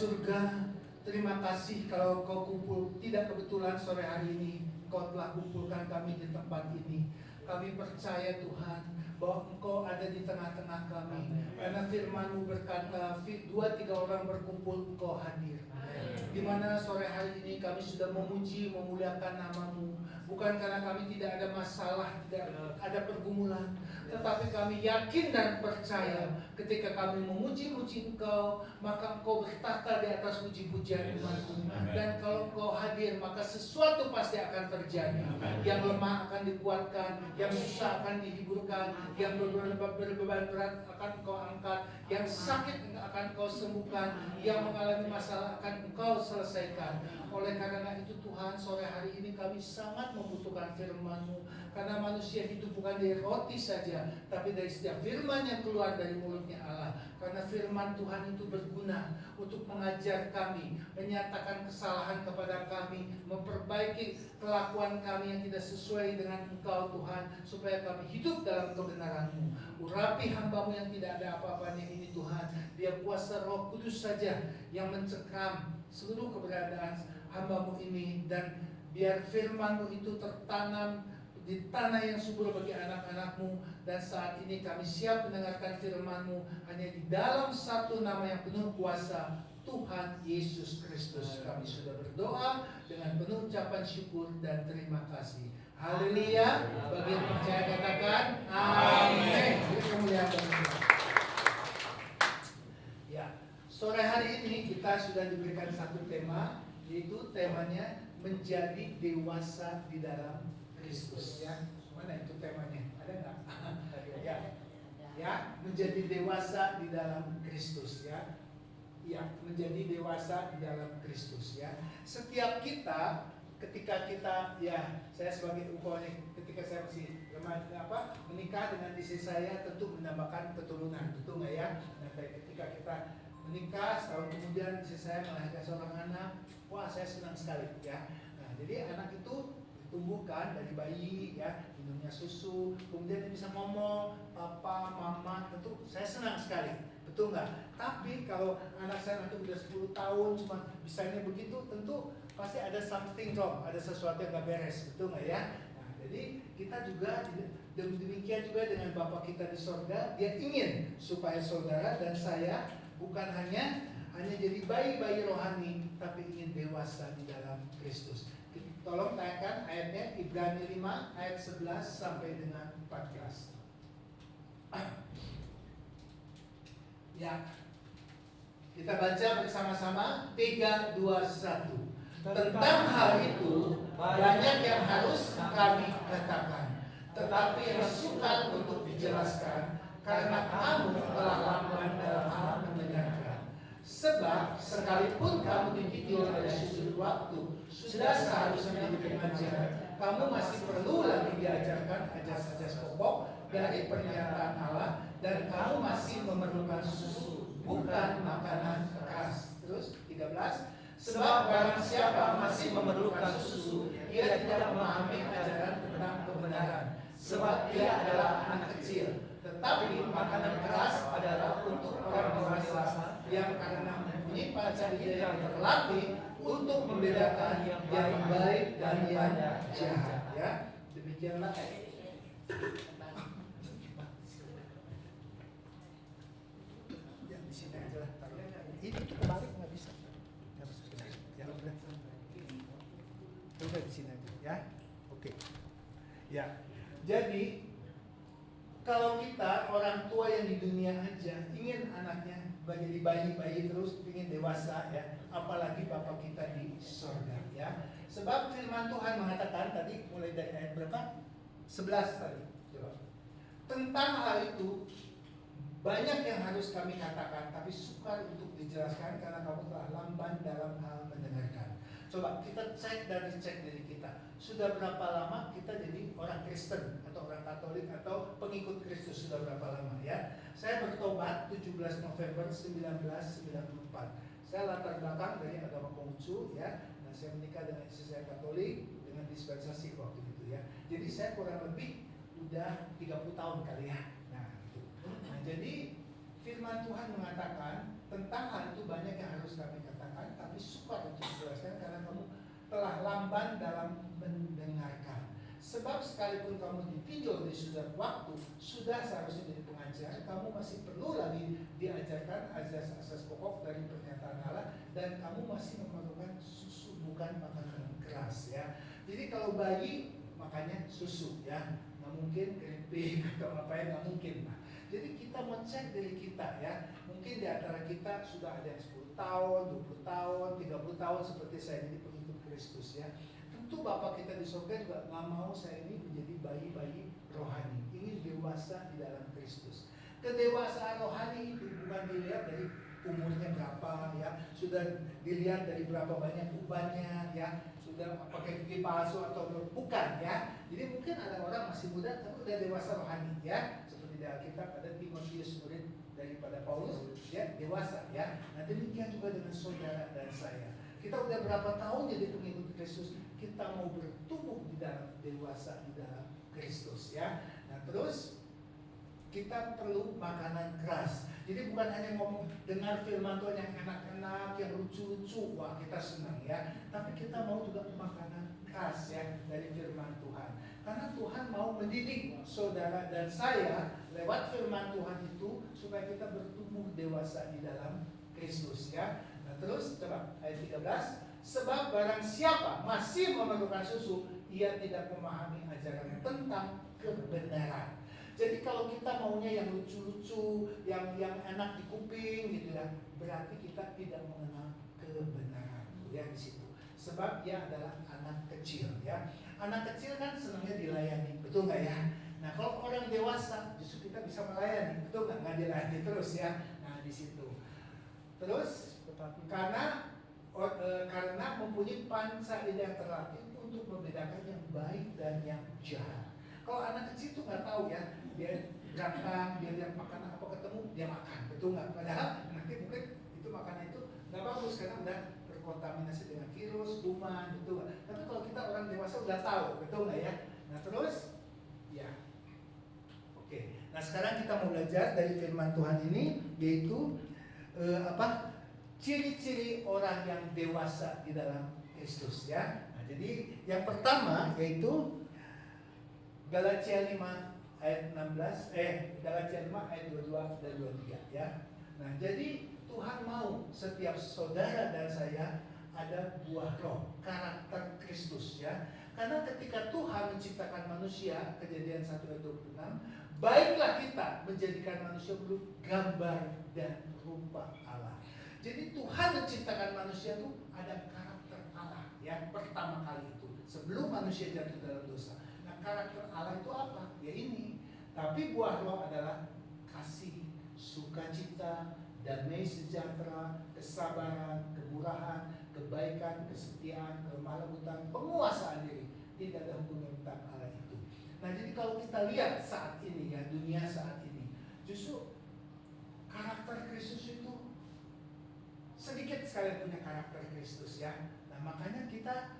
surga, terima kasih kalau Kau kumpul, tidak kebetulan sore hari ini Kau telah kumpulkan kami di tempat ini. Kami percaya Tuhan bahwa Engkau ada di tengah-tengah kami. Karena firman-Mu berkata, 2-3 orang berkumpul, Engkau hadir. Di mana sore hari ini kami sudah memuji, memuliakan nama-Mu. Bukan karena kami tidak ada masalah, tidak ada pergumulan, tetapi kami yakin dan percaya ketika kami memuji-muji Engkau, maka Engkau bertata di atas puji-pujian umat-Mu. Dan kalau Engkau hadir, maka sesuatu pasti akan terjadi. Yang lemah akan dikuatkan, yang susah akan dihiburkan, yang berbeban berat akan Engkau angkat, yang sakit akan Engkau sembuhkan, yang mengalami masalah akan Engkau selesaikan. Oleh karena itu Tuhan, sore hari ini kami sangat membutuhkan firman-Mu. Karena manusia hidup bukan dari roti saja, tapi dari setiap firman yang keluar dari mulutnya Allah. Karena firman Tuhan itu berguna untuk mengajar kami, menyatakan kesalahan kepada kami, memperbaiki kelakuan kami yang tidak sesuai dengan Engkau Tuhan, supaya kami hidup dalam kebenaran-Mu. Urapi hamba-Mu yang tidak ada apa-apanya ini Tuhan. Biar kuasa Roh Kudus saja yang mencekam seluruh keberadaan hamba-Mu ini, dan biar firman-Mu itu tertanam di tanah yang subur bagi anak-anak-Mu. Dan saat ini kami siap mendengarkan firman-Mu hanya di dalam satu nama yang penuh kuasa, Tuhan Yesus Kristus. Kami sudah berdoa dengan penuh ucapan syukur dan terima kasih. Haleluya. Bagi yang percaya katakan amin. Ya, sore hari ini kita sudah diberikan satu tema, yaitu temanya menjadi dewasa di dalam Kristus. Ya, mana itu temanya? Ada nggak? Ya, menjadi dewasa di dalam Kristus. Ya, menjadi dewasa di dalam Kristus. Ya, setiap kita ketika kita, ya, saya sebagai umpamanya ketika saya masih menikah dengan istri saya, tentu menambahkan keturunan, betul nggak ya? Nah, ketika kita menikah, setahun kemudian istri saya melahirkan seorang anak, wah saya senang sekali, ya. Nah, jadi anak itu ditumbuhkan dari bayi, ya, minumnya susu, kemudian dia bisa ngomong, papa, mama, tentu saya senang sekali, betul nggak? Tapi kalau anak saya nanti udah 10 tahun cuma bisanya begitu, tentu pasti ada something wrong, ada sesuatu yang gak beres, betul nggak ya? Nah, jadi kita juga demikian juga dengan Bapa kita di sorga, Dia ingin supaya saudara dan saya bukan hanya jadi bayi-bayi rohani, tapi ingin dewasa di dalam Kristus. Tolong tayangkan ayatnya, Ibrani 5 ayat 11 sampai dengan 14. Ya, kita baca bersama-sama. 3, 2, 1. Tentang hal itu banyak yang harus kami katakan, tetapi yang sukar untuk dijelaskan, karena kamu telah lamban dalam hal mendengarkan. Sebab sekalipun kamu dididik dari sudut waktu, sudah seharusnya menjadi remaja, kamu masih perlu lagi diajarkan ajas-ajas pokok dari pernyataan Allah, dan kamu masih memerlukan susu, bukan makanan keras. Terus 13. Sebab barang siapa masih memerlukan susu, ia tidak memahami ajaran tentang kebenaran, sebab ia adalah anak kecil. Tetapi makanan keras adalah untuk orang dewasa, yang karena mempunyai panca indera yang terlatih untuk membedakan yang baik dan yang jahat. Ya, demikianlah. Ya, di sini aja lah. Ini tuh kebalik nggak bisa. Coba di sini aja, ya. Oke. Ya. Jadi kalau kita orang tua yang di dunia aja ingin anaknya menjadi bayi-bayi terus, ingin dewasa, ya, apalagi Bapa kita di sorga, ya. Sebab firman Tuhan mengatakan tadi, mulai dari ayat berapa? 11 tadi. Coba. Tentang hal itu banyak yang harus kami katakan, tapi sukar untuk dijelaskan karena kamu telah lamban dalam hal mendengarkan. Coba kita cek dan dicek diri kita. Sudah berapa lama kita jadi orang Kristen atau orang Katolik atau pengikut Kristus? Sudah berapa lama, ya? Saya bertobat 17 November 1994. Saya latar belakang dari agama Konghucu, ya. Nah, saya menikah dengan istri saya Katolik dengan dispensasi waktu itu, ya. Jadi saya kurang lebih udah 30 tahun kali, ya. Nah, gitu. Nah, jadi firman Tuhan mengatakan tentang hal itu banyak yang harus kami katakan, tapi sukar untuk dijelaskan karena kamu telah lamban dalam mendengarkan. Sebab sekalipun kamu ditinjau di sudah waktu, sudah seharusnya jadi pengajar, kamu masih perlu lagi diajarkan asas-asas pokok dari pernyataan Allah, dan kamu masih memerlukan susu, bukan makanan keras ya. Jadi kalau bayi makanya susu ya, nggak mungkin keripik atau apa yang nggak mungkin. Nah, jadi kita mau cek diri kita ya. Mungkin di antara kita sudah ada yang 10 tahun, 20 tahun, 30 tahun seperti saya jadi pengikut Kristus ya. Tentu Bapak kita di surga juga nggak mau saya ini menjadi bayi-bayi rohani, ingin dewasa di dalam Kristus. Kedewasaan rohani itu bukan dilihat dari umurnya berapa ya, sudah dilihat dari berapa banyak ubannya ya, sudah pakai gigi palsu atau bukan ya. Jadi mungkin ada orang masih muda tapi udah dewasa rohani ya, seperti di Alkitab ada Timotius murid daripada Paulus ya, dewasa ya. Nah demikian juga dengan saudara dan saya. Kita udah berapa tahun jadi pengikut Kristus, kita mau bertumbuh di dalam dewasa di dalam Kristus ya. Nah terus kita perlu makanan keras. Jadi bukan hanya ngomong dengar firman Tuhan yang enak-enak, yang lucu-lucu, wah kita senang ya. Tapi kita mau juga makanan keras ya dari firman Tuhan. Karena Tuhan mau mendidik saudara dan saya lewat firman Tuhan itu supaya kita bertumbuh dewasa di dalam Kristus ya. Nah terus coba ayat 13, sebab barang siapa masih memerlukan susu, ia tidak memahami ajaran tentang kebenaran. Jadi kalau kita maunya yang lucu-lucu, yang enak di kuping gitu ya, berarti kita tidak mengenal kebenaran ya di situ. Sebab dia adalah anak kecil ya. Anak kecil kan senangnya dilayani, betul nggak ya? Nah kalau orang dewasa justru kita bisa melayani, betul nggak? Nggak dilayani terus ya. Nah di situ. Terus karena mempunyai panca indera yang terlatih untuk membedakan yang baik dan yang jahat. Kalau anak kecil itu nggak tahu ya, dia datang, dia lihat makanan apa ketemu, dia makan, betul nggak? Padahal nanti mungkin itu makanan itu nggak bagus karena udah terkontaminasi dengan virus, kuman, betul nggak? Tapi kalau kita orang dewasa udah tahu, betul nggak ya? Nah terus, ya, oke. Nah sekarang kita mau belajar dari firman Tuhan ini, yaitu ciri-ciri orang yang dewasa di dalam Kristus ya. Nah, jadi yang pertama yaitu Galatia 5 ayat 16, Galatia 5 ayat 22 dan 23 ya. Nah, jadi Tuhan mau setiap saudara dan saya ada buah roh, karakter Kristus ya. Karena ketika Tuhan menciptakan manusia, Kejadian 1 ayat 26, baiklah kita menjadikan manusia bergambar dan rupa Allah. Jadi Tuhan menciptakan manusia itu ada karakter Allah ya, pertama kali itu sebelum manusia jatuh dalam dosa. Nah karakter Allah itu apa? Ya ini. Tapi buah roh adalah kasih, sukacita, damai sejahtera, kesabaran, kemurahan, kebaikan, kesetiaan, kelemah lembutan, penguasaan diri. Tidak ada hukum tentang Allah itu. Nah jadi kalau kita lihat saat ini ya, dunia saat ini, justru karakter Kristus itu sedikit sekali punya karakter Kristus ya. Nah makanya kita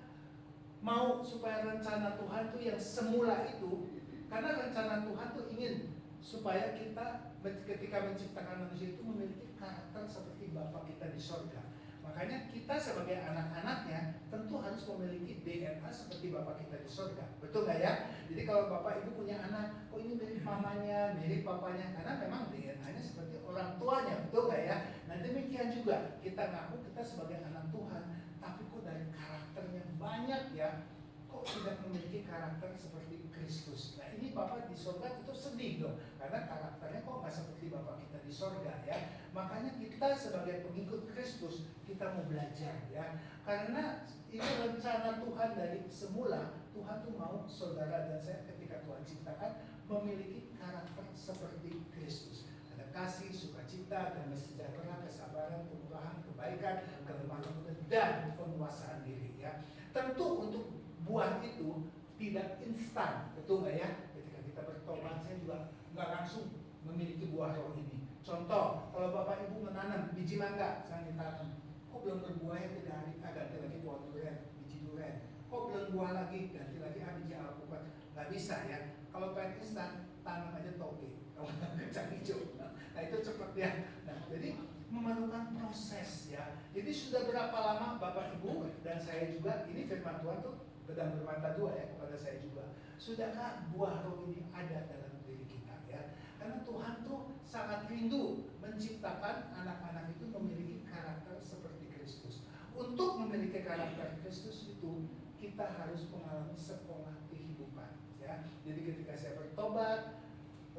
mau supaya rencana Tuhan itu yang semula itu, karena rencana Tuhan tuh ingin supaya kita ketika menciptakan manusia itu memiliki karakter seperti Bapa kita di sorga. Makanya kita sebagai anak-anaknya tentu harus memiliki DNA seperti Bapa kita di sorga. Betul nggak ya? Jadi kalau Bapak Ibu punya anak, kok ini mirip mamanya, mirip papanya, karena memang DNA-nya seperti orang tuanya. Betul nggak ya? Nah demikian juga kita ngaku kita sebagai anak Tuhan, tapi kok dari karakternya banyak ya, kok tidak memiliki karakter seperti Kristus. Nah ini Bapak di sorga itu sedih dong, karena karakternya kok nggak seperti Bapak kita di sorga ya. Makanya kita sebagai pengikut Kristus kita mau belajar ya, karena ini rencana Tuhan dari semula. Tuhan tuh mau saudara dan saya ketika Tuhan ciptakan memiliki karakter seperti Kristus. Ada kasih, sukacita, damai sejahtera, kesabaran, kemurahan, kebaikan, kelemah lembutan dan penguasaan diri ya. Tentu untuk buah itu tidak instan, betul nggak ya? Ketika kita bertobat, saya juga nggak langsung memiliki buah roh ini. Contoh, kalau Bapak Ibu menanam biji mangga, saya ditanam, kok belum berbuah ya 3 hari, ganti lagi pohon durian, biji durian. Kok belum buah lagi, ganti lagi biji alpukat. Nggak bisa ya. Kalau pengen instan, tanam aja toge. kacang hijau. Nah itu cepat ya. Nah jadi memerlukan proses ya. Jadi sudah berapa lama Bapak Ibu dan saya juga, ini firman Tuhan tuh pedang bermata dua ya kepada saya juga. Sudahkah buah roh ini ada dalam diri kita ya? Karena Tuhan tuh sangat rindu menciptakan anak-anak itu memiliki karakter seperti Kristus. Untuk memiliki karakter Kristus itu kita harus mengalami sekolah kehidupan ya. Jadi ketika saya bertobat,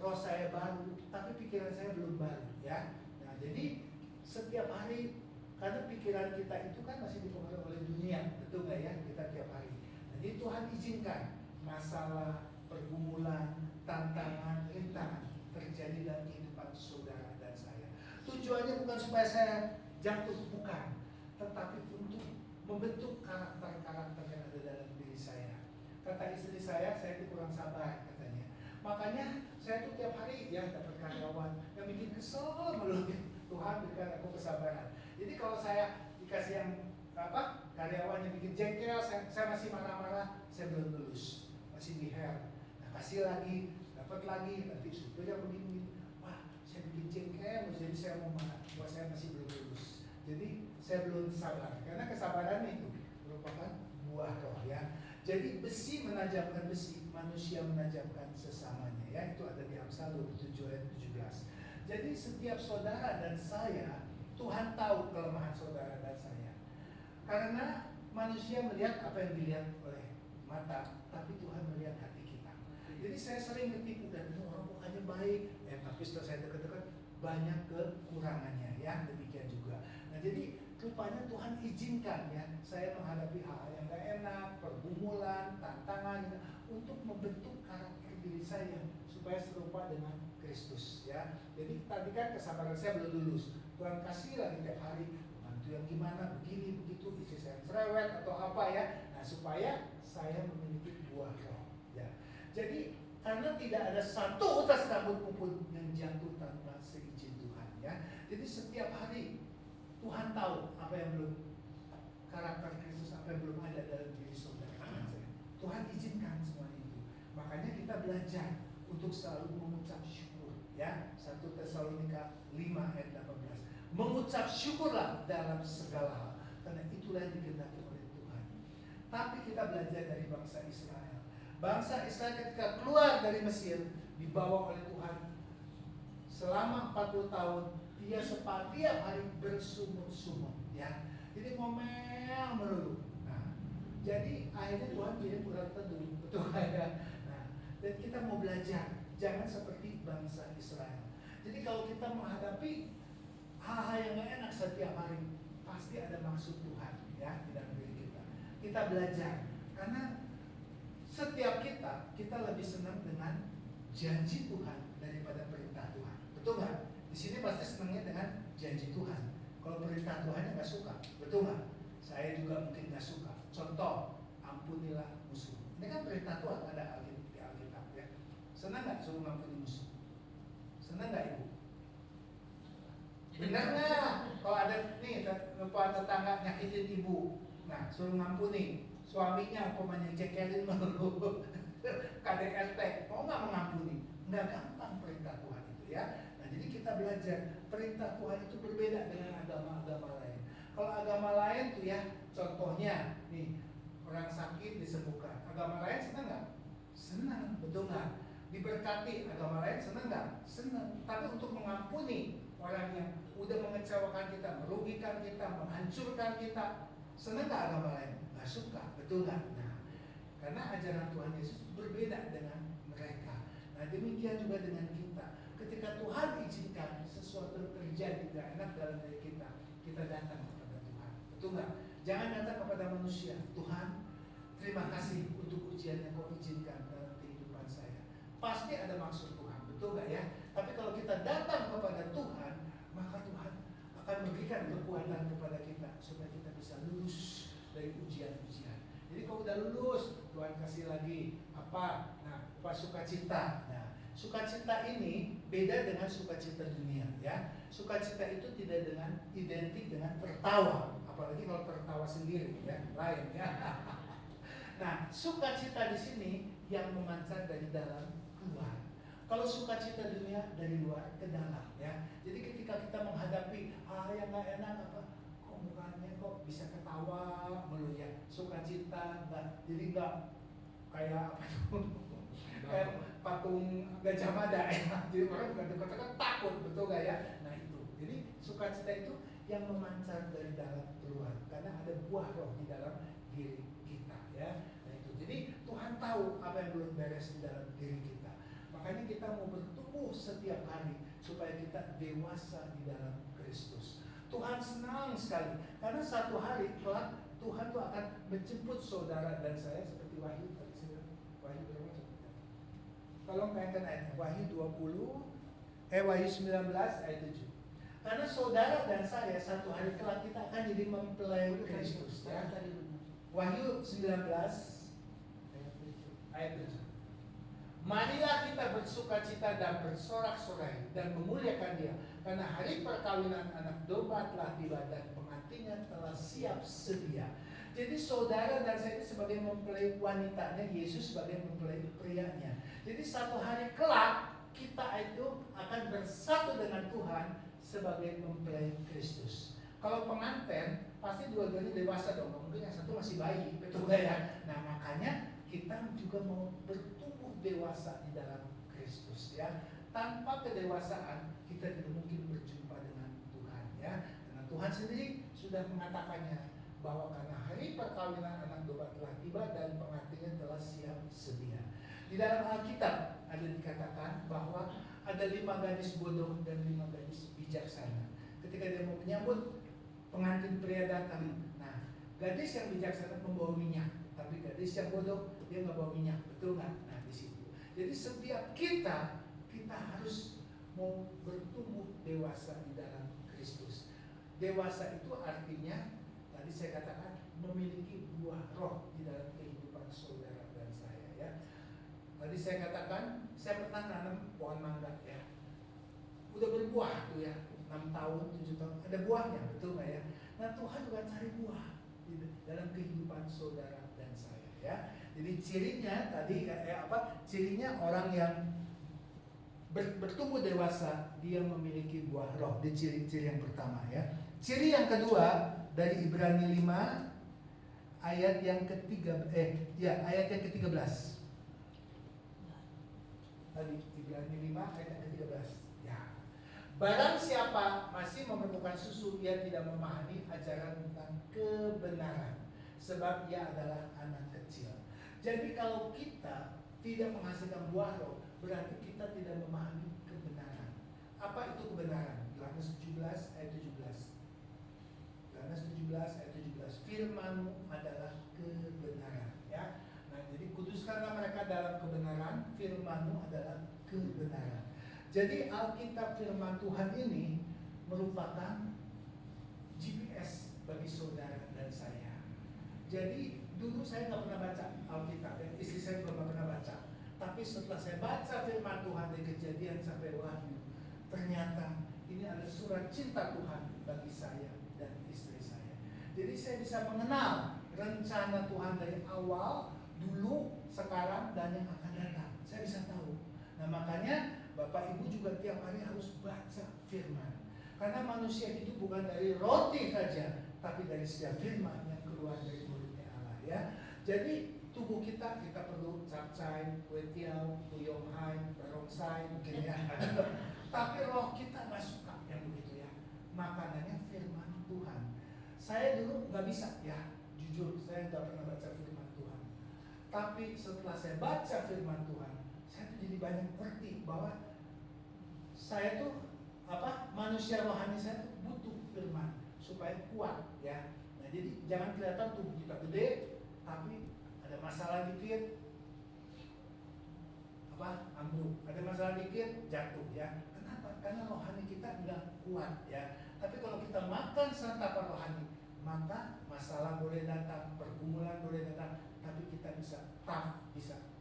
roh saya baru, tapi pikiran saya belum baru ya. Nah jadi setiap hari, karena pikiran kita itu kan masih dipengaruhi oleh dunia, betul nggak ya, kita tiap hari. Jadi Tuhan izinkan masalah, pergumulan, tantangan, rintangan terjadi dalam kehidupan saudara dan saya. Tujuannya bukan supaya saya jatuh, bukan, tetapi untuk membentuk karakter-karakter yang ada dalam diri saya. Kata istri saya itu kurang sabar katanya. Makanya saya tuh tiap hari ya dapat karyawan yang bikin kesel melulu. Tuhan berikan aku kesabaran. Jadi kalau saya dikasih yang karyawan yang bikin jengkel, saya masih marah-marah, saya belum lulus, masih di hair. Nah kasih lagi, dapat lagi, nanti supir yang begini, wah saya bikin jengkel, jadi saya mau marah, wah saya masih belum lulus. Jadi saya belum sabar, karena kesabaran itu merupakan buah roh ya. Jadi besi menajamkan besi, manusia menajamkan sesamanya ya. Itu ada di Amsal 27 ayat 17. Jadi setiap saudara dan saya, Tuhan tahu kelemahan saudara dan saya. Karena manusia melihat apa yang dilihat oleh mata, tapi Tuhan melihat hati kita. Jadi saya sering ketipu dan orang mukanya baik, tapi setelah saya dekat-dekat banyak kekurangannya ya, demikian juga. Nah jadi rupanya Tuhan izinkan ya saya menghadapi hal-hal yang gak enak, pergumulan, tantangan untuk membentuk karakter diri saya supaya serupa dengan Kristus ya. Jadi tadi kan kesabaran saya belum lulus, Tuhan kasih lagi tiap hari bantu yang gimana, begini, begitu, isi saya cerewet atau apa ya. Nah supaya saya memiliki buah roh ya. Jadi karena tidak ada satu utas rambut pun yang jatuh tanpa seizin Tuhan ya. Jadi setiap hari Tuhan tahu apa yang belum, karakter Kristus apa yang belum ada dalam diri saudara. Tuhan izinkan semua itu. Makanya kita belajar untuk selalu mengucap syukur ya. 1 Tesalonika 5 ayat 18. Mengucap syukurlah dalam segala hal, karena itulah yang dikehendaki oleh Tuhan. Tapi kita belajar dari bangsa Israel. Bangsa Israel ketika keluar dari Mesir dibawa oleh Tuhan selama 40 tahun, dia setiap hari bersumur-sumur ya. Jadi ngomel melulu. Nah, jadi akhirnya Tuhan kirim urat teduh, betul ya. Nah, dan kita mau belajar jangan seperti bangsa Israel. Jadi kalau kita menghadapi hal-hal yang gak enak setiap hari, pasti ada maksud Tuhan ya di dalam diri kita. Kita belajar karena setiap kita lebih senang dengan janji Tuhan daripada perintah Tuhan, betul nggak? Di sini pasti senangnya dengan janji Tuhan. Kalau perintah Tuhan nggak suka, betul nggak? Saya juga mungkin nggak suka. Contoh, ampunilah musuh. Ini kan perintah Tuhan, ada di Alkitab ya. Senang nggak suruh ngampuni musuh? Senang nggak ibu? Benar nggak? Kalau ada nih tetangga nyakitin ibu, nah suruh ngampuni. Suaminya umpamanya cekelin melulu, KDRT, mau nggak mengampuni? Nggak gampang perintah Tuhan itu ya. Nah jadi kita belajar perintah Tuhan itu berbeda dengan agama-agama lain. Kalau agama lain tuh ya, contohnya nih orang sakit disembuhkan. Agama lain senang nggak? Senang, betul nggak? Diberkati, agama lain senang nggak? Senang. Tapi untuk mengampuni orang yang udah mengecewakan kita, merugikan kita, menghancurkan kita, senang nggak agama lain? Nggak suka, betul nggak? Nah, karena ajaran Tuhan Yesus berbeda dengan mereka. Nah demikian juga dengan kita. Ketika Tuhan izinkan sesuatu terjadi tidak enak dalam diri kita, kita datang kepada Tuhan, betul nggak? Jangan datang kepada manusia. Tuhan, terima kasih untuk ujian yang Kau izinkan dalam kehidupan saya. Pasti ada maksud Tuhan, betul nggak ya? Tapi kalau kita datang kepada Tuhan, maka Tuhan akan memberikan kekuatan kepada kita supaya kita bisa lulus dari ujian-ujian. Jadi kalau udah lulus, Tuhan kasih lagi apa? Nah, apa sukacita. Nah, sukacita ini beda dengan sukacita dunia ya. Sukacita itu tidak identik dengan tertawa, apalagi kalau tertawa sendiri ya, lain ya. Nah, sukacita di sini yang memancar dari dalam keluar. Kalau sukacita dunia dari luar ke dalam ya. Jadi ketika kita menghadapi hal yang nggak enak apa, kok mukanya kok bisa ketawa melulu ya, sukacita nggak, jadi nggak kayak apa tuh, kayak patung Gajah Mada ya. Jadi orang kata-kata takut, betul nggak ya? Nah itu, jadi sukacita itu yang memancar dari dalam keluar, karena ada buah roh di dalam diri kita ya. Nah itu, jadi Tuhan tahu apa yang belum beres di dalam diri kita. Makanya kita mau bertumbuh setiap hari supaya kita dewasa di dalam Kristus. Tuhan senang sekali karena satu hari kelak Tuhan tuh akan menjemput saudara dan saya seperti Wahyu tadi saya bilang. Wahyu berapa coba? Tolong bayangkan ayatnya. Wahyu 19 ayat 7. Karena saudara dan saya satu hari kelak kita akan jadi mempelai Kristus ya. Wahyu 19 ayat 7. Marilah kita bersukacita dan bersorak-sorai dan memuliakan Dia, karena hari perkawinan anak domba telah tiba dan pengantinnya telah siap sedia. Jadi saudara dan saya sebagai mempelai wanitanya, Yesus sebagai mempelai prianya. Jadi satu hari kelak kita itu akan bersatu dengan Tuhan sebagai mempelai Kristus. Kalau pengantin pasti dua-duanya dewasa dong, mungkin yang satu masih bayi, betul nggak ya? Nah makanya kita juga mau bertumbuh dewasa di dalam Kristus ya. Tanpa kedewasaan kita tidak mungkin berjumpa dengan Tuhan ya. Karena Tuhan sendiri sudah mengatakannya bahwa karena hari perkawinan anak domba telah tiba dan pengantinnya telah siap sedia. Di dalam Alkitab ada dikatakan bahwa ada 5 gadis bodoh dan 5 gadis bijaksana. Ketika dia mau menyambut pengantin pria datang, nah gadis yang bijaksana membawa minyak, tapi gadis yang bodoh dia nggak bawa minyak, betul nggak? Nah di situ. Jadi setiap kita harus mau bertumbuh dewasa di dalam Kristus. Dewasa itu artinya tadi saya katakan memiliki buah roh di dalam kehidupan saudara dan saya ya. Tadi saya katakan saya pernah nanam pohon mangga ya. Udah berbuah tuh ya, 6 tahun, 7 tahun ada buahnya, betul nggak ya? Nah Tuhan juga cari buah di dalam kehidupan saudara dan saya ya. Jadi cirinya tadi cirinya orang yang bertumbuh dewasa dia memiliki buah roh. Di ciri-ciri yang pertama ya. Ciri yang kedua dari Ibrani 5 ayat yang ayat yang ke-13. Tadi Ibrani 5 ayat yang ke-13. Ya. Barang siapa masih memerlukan susu, ia tidak memahami ajaran tentang kebenaran, sebab ia adalah anak kecil. Jadi kalau kita tidak menghasilkan buah roh, berarti kita tidak memahami kebenaran. Apa itu kebenaran? Yohanes 17 ayat 17. Yohanes 17 ayat 17. Firman-Mu adalah kebenaran ya. Nah, jadi kuduskanlah mereka dalam kebenaran, firman-Mu adalah kebenaran. Jadi Alkitab firman Tuhan ini merupakan GPS bagi saudara dan saya. Jadi dulu saya nggak pernah baca Alkitab ya, istri saya belum pernah baca. Tapi setelah saya baca firman Tuhan dari Kejadian sampai Wahyu, ternyata ini adalah surat cinta Tuhan bagi saya dan istri saya. Jadi saya bisa mengenal rencana Tuhan dari awal, dulu, sekarang, dan yang akan datang. Saya bisa tahu. Nah makanya Bapak Ibu juga tiap hari harus baca firman. Karena manusia hidup bukan dari roti saja, tapi dari setiap firman yang keluar dari mulutnya Allah ya. Jadi tubuh kita perlu capcay, kue tiaw, tuyong hai, barongsai mungkin ya. Tapi roh kita nggak suka yang begitu ya. Makanannya firman Tuhan. Saya dulu nggak bisa ya, jujur saya nggak pernah baca firman Tuhan. Tapi setelah saya baca firman Tuhan, saya tuh jadi banyak ngerti bahwa saya tuh manusia rohani saya tuh butuh firman supaya kuat ya. Nah jadi jangan kelihatan tubuh kita gede, tapi ada masalah dikit ambruk, ada masalah dikit jatuh ya. Kenapa? Karena rohani kita enggak kuat ya. Tapi kalau kita makan santapan rohani, maka masalah boleh datang, pergumulan boleh datang, tapi kita bisa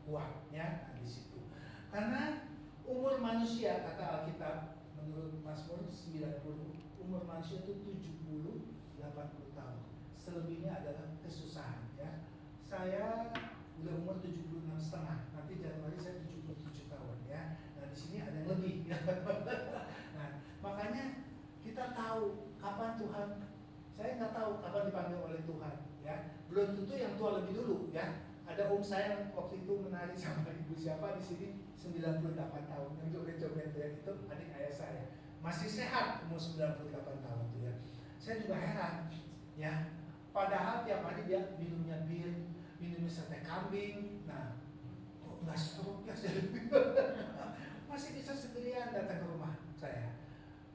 kuat ya. Nah, di situ. Karena umur manusia kata Alkitab menurut Mazmur 90, umur manusia itu 70-80 tahun. Selebihnya adalah kesusahan ya. Saya udah umur 76,5, nanti Januari saya 77 tahun ya. Nah di tahu kapan Tuhan, saya nggak tahu kapan dipanggil oleh Tuhan, ya. Belum tentu yang tua lebih dulu, ya. Ada om saya waktu itu menari sama ibu siapa di sini 98 tahun yang joget-joget ya, itu adik ayah saya. Masih sehat umur 98 tahun tuh ya. Saya juga heran, ya. Padahal tiap hari dia minumnya bir, minumnya sate kambing. Nah, kok nggak stroke ya? Masih bisa sendirian datang ke rumah saya.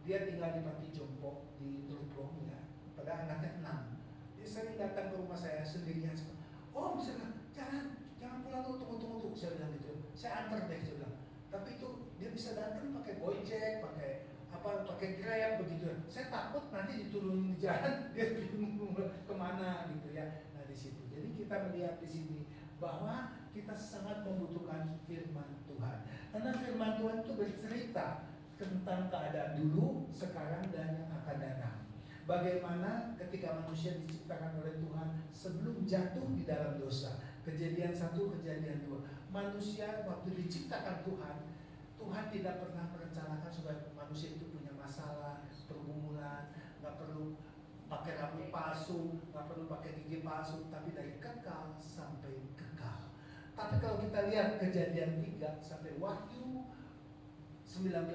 Dia tinggal di Panti Jompo di Teluk ya. Pada anaknya 6. Dia sering datang ke rumah saya sendirian. Oh, misalnya, jangan pulang dulu, tunggu. Saya bilang gitu. Saya antar deh, saya bilang. Tapi itu dia bisa datang pakai Gojek, pakai Grab begitu. Saya takut nanti diturunin di jalan, dia bingung kemana gitu ya. Nah di situ. Jadi kita melihat di sini bahwa kita sangat membutuhkan firman Tuhan. Karena firman Tuhan itu bercerita tentang keadaan dulu, sekarang, dan yang akan datang. Bagaimana ketika manusia diciptakan oleh Tuhan sebelum jatuh di dalam dosa. Kejadian 1, kejadian 2. Manusia waktu diciptakan Tuhan tidak pernah merencanakan supaya manusia itu punya masalah, pergumulan, nggak perlu pakai rambut palsu, nggak perlu pakai gigi palsu, tapi dari kekal sampai kekal. Tapi kalau kita lihat kejadian 3 sampai Wahyu 19,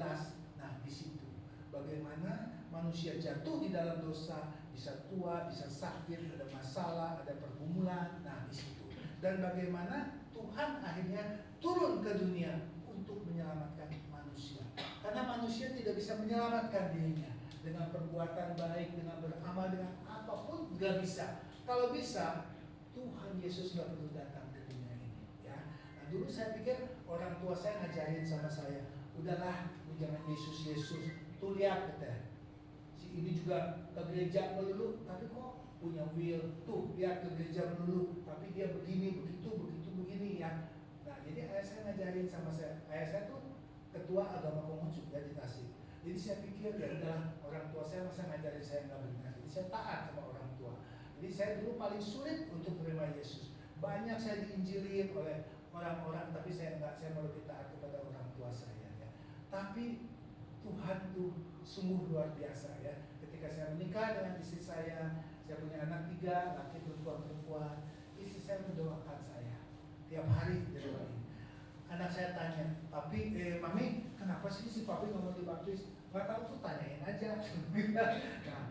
nah di situ bagaimana manusia jatuh di dalam dosa, bisa tua, bisa sakit, ada masalah, ada pergumulan, nah di situ. Dan bagaimana Tuhan akhirnya turun ke dunia untuk menyelamatkan manusia. Karena manusia tidak bisa menyelamatkan dirinya dengan perbuatan baik, dengan beramal, dengan apapun nggak bisa. Kalau bisa, Tuhan Yesus nggak perlu datang ke dunia ini. Ya. Nah, dulu saya pikir orang tua saya ngajarin sama saya, udahlah, jangan Yesus, tuh lihat kata. Si ini juga ke gereja melulu, tapi kok punya will, tuh lihat ke gereja melulu, tapi dia begini, begitu, begini ya. Nah, jadi ayah saya ngajarin sama saya. Ayah saya tuh ketua agama Konghucu ya di Tasik. Jadi saya pikir ya udahlah, orang tua saya masa ngajarin saya nggak benar. Jadi saya taat sama orang tua. Jadi saya dulu paling sulit untuk menerima Yesus. Banyak saya diinjilin oleh orang-orang, tapi saya mau lebih taat kepada orang tua saya ya. Tapi Tuhan tuh sungguh luar biasa ya. Ketika saya menikah dengan istri saya punya anak 3, laki perempuan. Istri saya mendoakan saya tiap hari dia doain. Anak saya tanya, mami, kenapa sih si papi nggak mau dibaptis? Nggak tahu tuh, tanyain aja. Nah,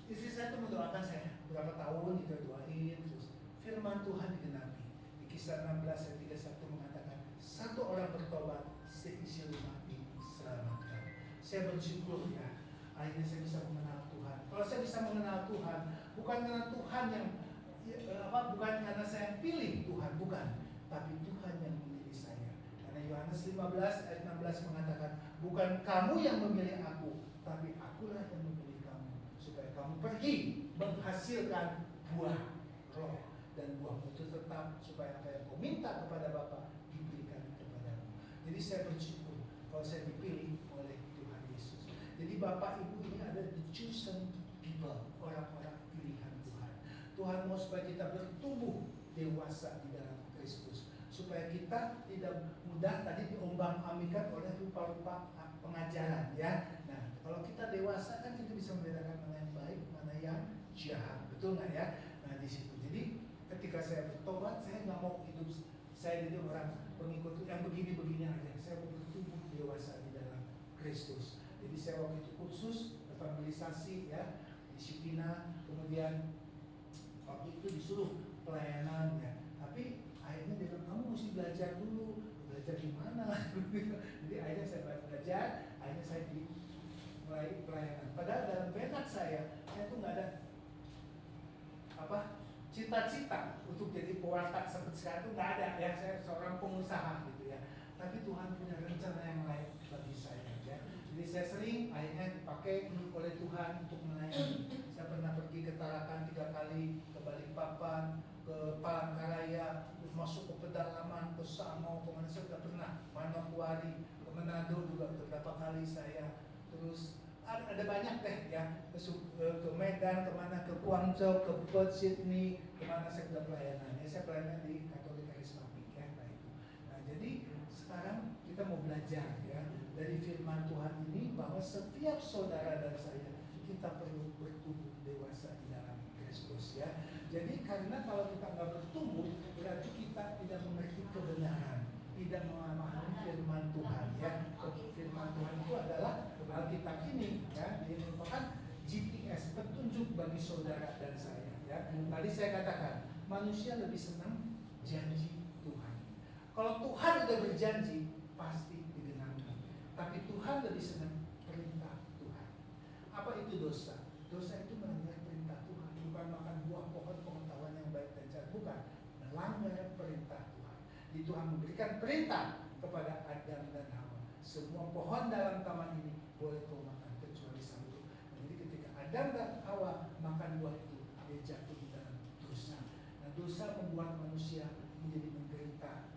istri saya tuh mendoakan saya berapa tahun gitu doain terus. Firman Tuhan digenapi. Di Kisah 16 ayat 31 mengatakan, 1 orang bertobat, seisi rumah diselamatkan. Saya bersyukur ya, akhirnya saya bisa mengenal Tuhan. Kalau saya bisa mengenal Tuhan, bukan karena Tuhan yang bukan karena saya pilih Tuhan, bukan, tapi Tuhan yang memilih saya. Karena Yohanes 15 ayat 16 mengatakan, bukan kamu yang memilih aku, tapi akulah yang memilih kamu, supaya kamu pergi menghasilkan buah roh, dan buahmu itu tetap, supaya apa yang kau minta kepada Bapa diberikan kepadamu. Jadi saya bersyukur kalau saya dipilih oleh Tuhan Yesus. Jadi Bapak Ibu ini ada the chosen people, orang-orang pilihan Tuhan. Tuhan mau supaya kita bertumbuh dewasa di dalam Kristus, supaya kita tidak mudah tadi diombang-ambingkan oleh rupa-rupa pengajaran ya. Nah, kalau kita dewasa kan kita bisa membedakan mana yang baik, mana yang jahat, betul nggak ya? Nah di situ. Jadi ketika saya bertobat, saya nggak mau hidup saya jadi orang pengikut yang begini-begini aja. Saya mau bertumbuh dewasa di dalam Kristus. Jadi saya waktu itu kursus evangelisasi ya di Sipina, kemudian waktu itu disuruh pelayanan ya. Tapi akhirnya dia bilang, kamu mesti belajar dulu. Belajar gimana? Jadi akhirnya saya belajar, akhirnya saya mulai pelayanan. Padahal dalam benak saya tuh nggak ada cita-cita untuk jadi pewarta seperti sekarang tuh nggak ada ya. Saya seorang pengusaha gitu ya. Tapi Tuhan punya rencana yang lain bagi saya ya. Jadi saya sering akhirnya dipakai oleh Tuhan untuk melayani. Saya pernah pergi ke Tarakan 3 kali, ke Balikpapan, ke Palangkaraya, masuk ke pedalaman, ke Samo, kemana saya sudah pernah, Manokwari, ke Manado juga beberapa kali saya. Terus ada banyak deh ya, ke Medan, kemana, ke Guangzhou, ke Perth, Sydney, kemana saya sudah pelayanan. Ya, saya pelayanan di Katolik Karismatik ya, nah itu. Nah jadi sekarang kita mau belajar ya dari firman Tuhan ini bahwa setiap saudara dan saya kita perlu bertumbuh dewasa di dalam Kristus ya. Jadi karena kalau kita nggak bertumbuh, berarti kita tidak mengerti kebenaran, tidak memahami firman Tuhan ya. Firman Tuhan itu adalah Alkitab ini ya, dia merupakan GPS, petunjuk bagi saudara dan saya ya. Tadi saya katakan manusia lebih senang janji Tuhan. Kalau Tuhan udah berjanji pasti digenapkan. Tapi Tuhan lebih senang perintah Tuhan. Apa itu dosa? Dosa itu melanggar perintah Tuhan, bukan makan buah pohon pengetahuan yang baik dan jahat, bukan melanggar perintah Tuhan. Di Tuhan memberikan perintah kepada Adam dan Hawa, semua pohon dalam taman ini boleh kau makan kecuali satu. Jadi ketika Adam dan Hawa makan buah itu, dia jatuh di dalam dosa. Nah, dosa membuat manusia menjadi menderita,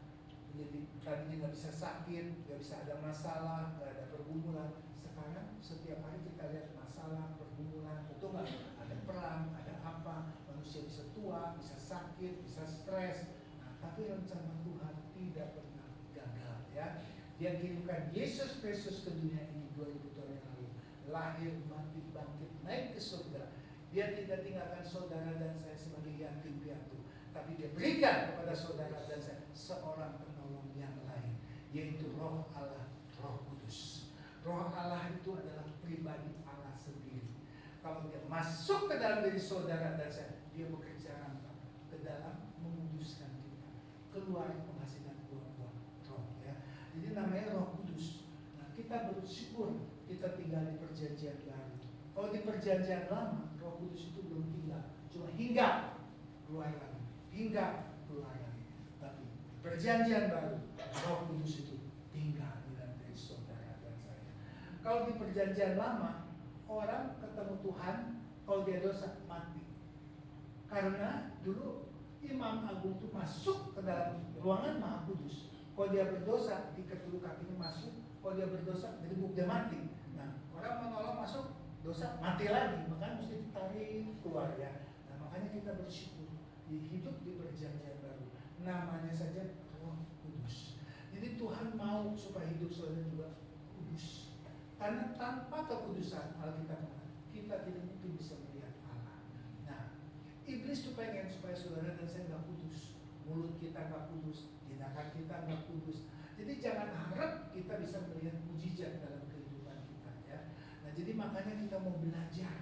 menjadi tadinya nggak bisa sakit, nggak bisa ada masalah, nggak ada pergumulan. Sekarang setiap hari kita lihat masalah, pergumulan, betul nggak? Ada perang, ada apa? Manusia bisa tua, bisa sakit, bisa stres. Nah, tapi rencana Tuhan tidak pernah gagal ya. Dia kirimkan Yesus Kristus ke dunia ini 2000 tahun yang lalu, lahir, mati, bangkit, naik ke surga. Dia tidak tinggalkan saudara dan saya sebagai yatim piatu, tapi dia berikan kepada saudara dan saya seorang penolong yang lain, yaitu Roh Allah, Roh Kudus. Roh Allah itu adalah pribadi Allah sendiri. Kalau dia masuk ke dalam diri saudara dan saya, dia bekerja rangka ke dalam menguduskan kita, keluar menghasilkan buah-buah roh ya. Jadi namanya Roh Kudus. Nah, kita bersyukur kita tinggal di perjanjian baru. Kalau di perjanjian lama, Roh Kudus itu belum tinggal, cuma hingga keluar lagi, hingga keluar lagi. Tapi perjanjian baru, Roh Kudus itu tinggal di dalam diri saudara dan saya. Kalau di perjanjian lama, orang ketemu Tuhan, kalau dia dosa mati. Karena dulu Imam Agung itu masuk ke dalam ruangan Maha Kudus. Kalau dia berdosa, diikat dulu kakinya masuk. Kalau dia berdosa, dibuk dia mati. Nah, orang menolong masuk, dosa mati lagi, makanya mesti ditarik keluar ya. Nah, makanya kita bersyukur hidup di perjanjian baru. Namanya saja Roh Kudus. Jadi Tuhan mau supaya hidup saudara juga kudus. Karena tanpa kekudusan Alkitab kita tidak mungkin bisa melihat Allah. Nah, iblis tuh pengen supaya saudara dan saya nggak kudus, mulut kita nggak kudus, tindakan kita nggak kudus. Jadi jangan harap kita bisa melihat mujizat dalam kehidupan kita ya. Nah, jadi makanya kita mau belajar,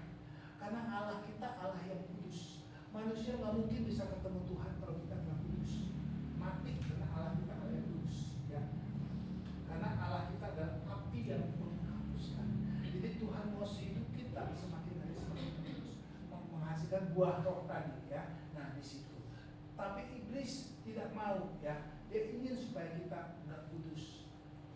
karena Allah kita Allah yang kudus. Manusia nggak mungkin bisa ketemu Tuhan kalau kita nggak kudus. Mati karena Allah kita Allah yang kudus ya. Karena Allah kita adalah api yang menghapuskan. Jadi Tuhan mau hidup kita semakin hari semakin kudus, menghasilkan buah roh tadi ya. Nah di situ. Tapi iblis tidak mau ya. Dia ingin supaya kita nggak kudus.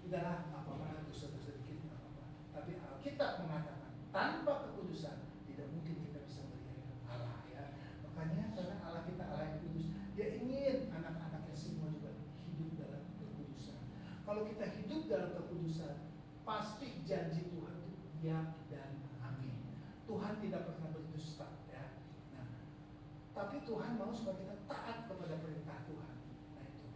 Tidaklah apa-apa dosa-dosa sedikit apa-apa. Tapi Alkitab mengatakan tanpa kekudusan tidak mungkin kita bisa melihat Allah ya. Makanya karena Allah kita Allah yang kudus, Dia ingin anak-anaknya semua juga hidup dalam kekudusan. Kalau kita hidup dalam kekudusan, pasti janji Tuhan itu ya dan amin. Tuhan tidak pernah berdusta ya. Nah, tapi Tuhan mau supaya kita taat kepada perintah Tuhan. Nah itu.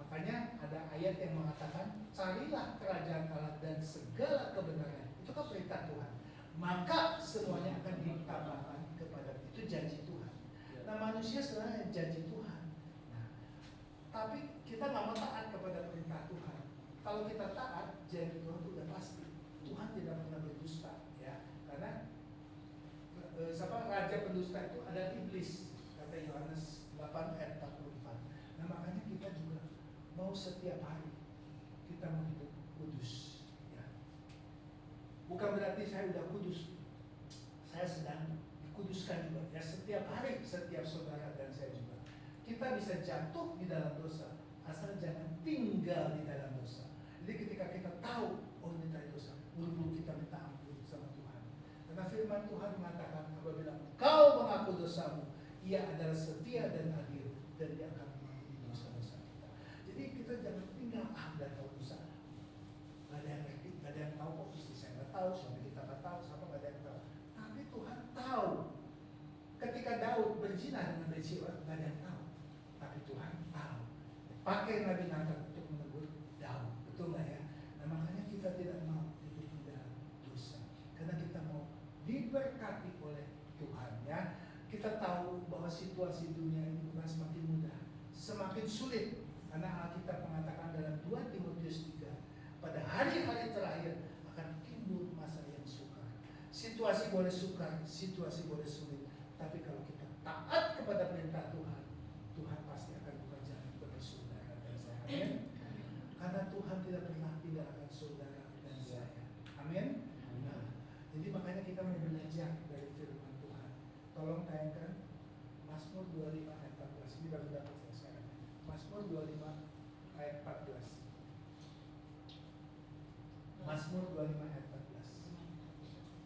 Makanya ada ayat yang mengatakan, carilah kerajaan Allah dan segala kebenaran. Itu kan perintah Tuhan. Maka semuanya akan ditambahkan kepada itu janji Tuhan. Nah manusia sebenarnya janji Tuhan. Nah, tapi kita nggak mau taat kepada perintah Tuhan. Kalau kita taat, janji Tuhan itu udah pasti. Tuhan tidak pernah berdusta ya. Karena raja pendusta itu ada iblis, kata Yohanes 8 ayat 44. Nah makanya kita juga mau setiap hari kita mau hidup kudus ya. Bukan berarti saya udah kudus, saya sedang dikuduskan juga ya. Setiap hari, setiap saudara dan saya juga, kita bisa jatuh di dalam dosa, asal jangan tinggal di dalam dosa. Jadi ketika kita tahu oh ini tadi dosa, buru-buru kita minta ampun sama Tuhan. Karena firman Tuhan mengatakan apabila kau mengaku dosamu, Ia adalah setia dan adil dan Dia akan mengampuni dosa-dosa kita. Jadi kita jangan tinggal dan tahu dosa. Gak ada yang ngerti, gak ada yang tahu kok istri saya nggak tahu, suami kita nggak tahu, siapa nggak ada yang tahu. Tapi Tuhan tahu. Ketika Daud berzina dengan Bathsheba, nggak ada yang tahu. Tapi Tuhan tahu. Pakai Nabi Nathan untuk menegur Daud, betul nggak ya? Nah makanya kita tidak mau hidup di dalam dosa, karena kita mau diberkati bahwa situasi dunia ini bukan semakin mudah, semakin sulit. Karena Alkitab mengatakan dalam 2 Timotius 3, pada hari-hari terakhir akan timbul masa yang sukar. Situasi boleh sukar, situasi boleh sulit, tapi kalau kita taat kepada perintah Tuhan, Tuhan pasti akan bekerja bagi saudara dan saya. Amin. Karena Tuhan tidak pernah tinggalkan saudara dan saya. Amin. Nah, jadi makanya kita mau belajar dari firman Tuhan. Tolong tayangkan Mazmur 25 ayat 14. Ini baru dapat saya sekarang. Mazmur 25 ayat 14. Mazmur 25 ayat 14.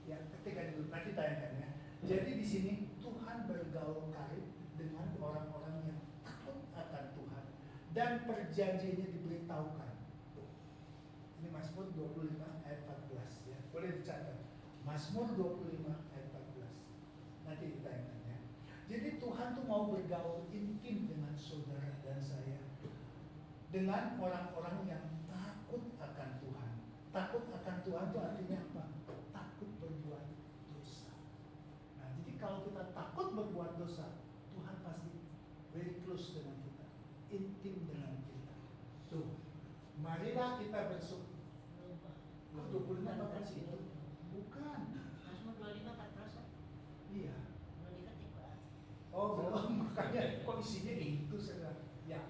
Ya, ketika dulu nanti tayangkan ya. Jadi di sini Tuhan bergaul karib dengan orang-orang yang takut akan Tuhan dan perjanjiannya diberitahukan. Tuh. Ini Mazmur 25 ayat 14 ya. Boleh dicatat. Mazmur 25 ayat 14. Nanti ditayangkan ya. Jadi Tuhan tuh mau bergaul intim dengan saudara dan saya, dengan orang-orang yang takut akan Tuhan. Takut akan Tuhan itu artinya apa? Takut berbuat dosa. Nah, jadi kalau kita takut berbuat dosa, Tuhan pasti very close dengan kita, intim dengan kita. Tuh, marilah kita bersyukur. 25 apa sih itu? Bukan. Mazmur 25 14. Iya. Belum diketik, Pak. Oh belum, makanya kok isinya itu saudara. Ya.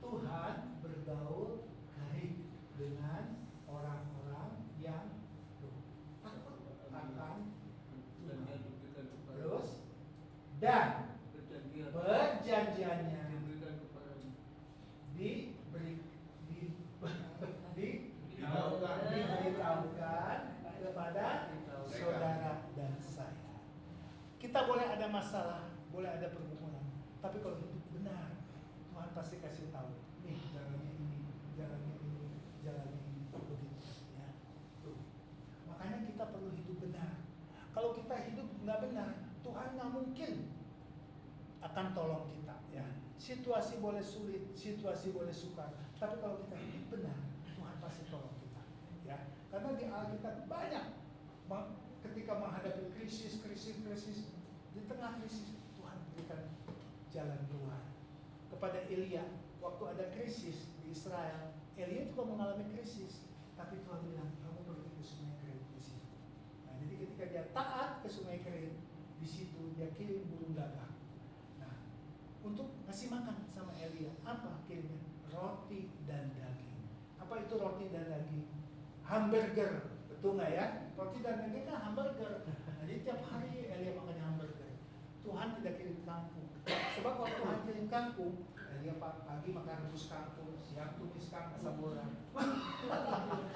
Tuhan bergaul baik dengan orang-orang yang takut akan Tuhan. Terus dan perjanjiannya diberitahukan kepada saudara dan saya. Kita boleh ada masalah, boleh ada pergumulan, tapi kalau hidup benar, Tuhan pasti kasih tahu, nih jalannya ini, jalannya ini, jalannya ini, begitu ya. Tuh. Makanya kita perlu hidup benar. Kalau kita hidup nggak benar, Tuhan nggak mungkin akan tolong kita ya. Situasi boleh sulit, situasi boleh sukar, tapi kalau kita hidup benar, Tuhan pasti tolong kita ya. Karena di Alkitab banyak ketika menghadapi krisis, di tengah krisis Tuhan berikan jalan keluar. Kepada Elia, waktu ada krisis di Israel, Elia juga mengalami krisis, tapi Tuhan bilang, kamu pergi ke Sungai Kerit di situ. Nah, jadi ketika dia taat ke Sungai Kerit, di situ dia kirim burung gagak. Nah, untuk ngasih makan sama Elia, apa kirimnya? Roti dan daging. Apa itu roti dan daging? Hamburger, betul nggak ya? Roti dan daging kan hamburger. Nah, jadi tiap hari Elia makannya hamburger. Tuhan tidak kirim kangkung. Sebab kalau Tuhan kirim kangkung, Elia pagi makan rebus kangkung, siang tumis kangkung saburan,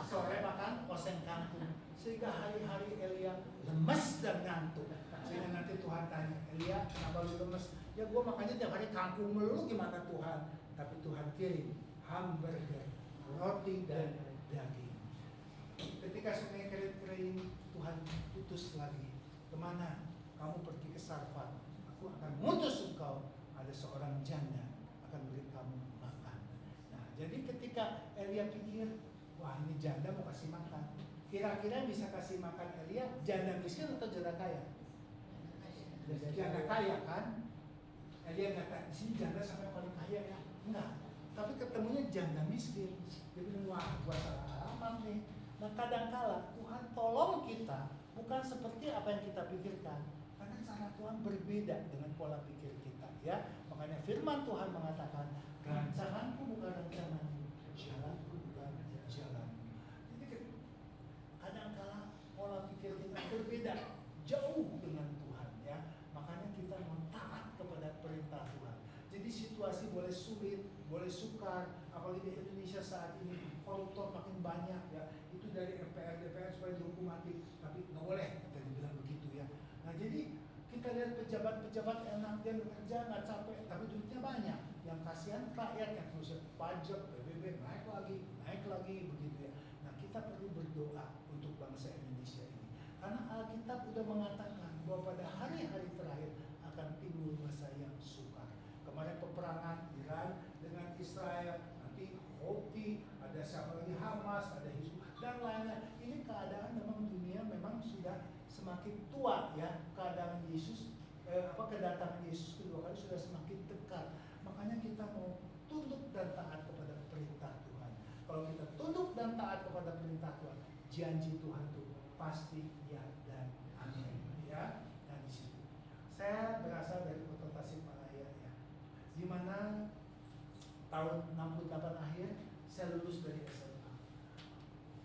sore makan oseng kangkung. Sehingga hari-hari Elia lemes dan ngantuk. Sehingga nanti Tuhan tanya, Elia kenapa lu lemes? Ya gua makannya tiap hari kangkung melulu, gimana Tuhan? Tapi Tuhan kirim hamburger, roti dan daging. Ketika Sungai Kerit kering, Tuhan putus lagi. Kemana? Kamu pergi ke Sarfat. Aku akan mutus engkau. Ada seorang janda akan beri kamu makan. Nah, jadi ketika Elia pikir, wah ini janda mau kasih makan. Kira-kira bisa kasih makan Elia janda miskin atau janda kaya? Janda kaya kan? Elia kata, di sini janda sampai paling kaya ya? Enggak. Tapi ketemunya janda miskin. Dia bilang, wah gua salah amat nih. Nah kadangkala Tuhan tolong kita bukan seperti apa yang kita pikirkan, karena cara Tuhan berbeda dengan pola pikir kita ya. Makanya firman Tuhan mengatakan, rancanganku bukan rancanganmu, jalanku bukan jalanmu. Jadi kadangkala pola pikir kita berbeda jauh dengan Tuhan ya. Makanya kita mau taat kepada perintah Tuhan. Jadi situasi boleh sulit, boleh sukar, apalagi di Indonesia saat ini koruptor makin banyak ya. Itu dari MPR, DPR supaya dihukum mati, tapi nggak boleh kita dibilang begitu ya. Nah jadi kita lihat pejabat-pejabat enak, dia bekerja nggak capek, tapi duitnya banyak. Yang kasihan rakyat yang terus pajak, PBB naik lagi begitu ya. Nah kita perlu berdoa untuk bangsa Indonesia ini, karena Alkitab sudah mengatakan bahwa pada hari-hari terakhir akan timbul masa yang sukar. Kemarin peperangan Iran dengan Israel, nanti Houthi, ada siapa lagi Hamas, ada Hizbullah dan lainnya. Ini keadaan memang dunia memang sudah semakin tua ya. Keadaan kedatangan Yesus kedua kali sudah semakin dekat. Makanya kita mau tunduk dan taat kepada perintah Tuhan. Kalau kita tunduk dan taat kepada perintah Tuhan, janji Tuhan itu pasti ya dan amin. Ya, dan di situ. Saya berasal dari Kota Tasikmalaya ya, di mana tahun 68 akhir saya lulus dari SMA.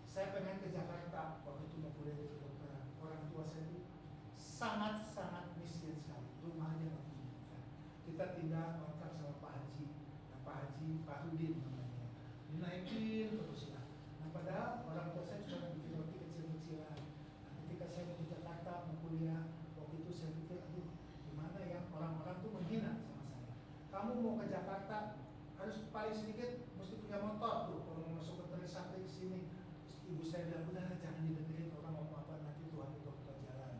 Saya pengen ke Jakarta waktu itu mau kuliah di kedokteran. Orang tua saya itu sangat-sangat miskin sekali, rumahnya nggak punya. Kita tinggal kontrak sama Pak Haji, nah, Pak Haji Farudin namanya, dinaikin terus ya. Nah padahal orang tua saya cuma bikin roti kecil-kecilan. Nah, ketika saya mau ke Jakarta mau kuliah, waktu itu saya pikir, aduh gimana ya, orang-orang tuh menghina sama saya. Kamu mau ke Jakarta harus paling sedikit mesti punya motor tuh kalau mau masuk ke Trisakti ke sini. Terus ibu saya bilang udah jangan didengerin orang ngomong apa, nanti Tuhan itu buka jalan.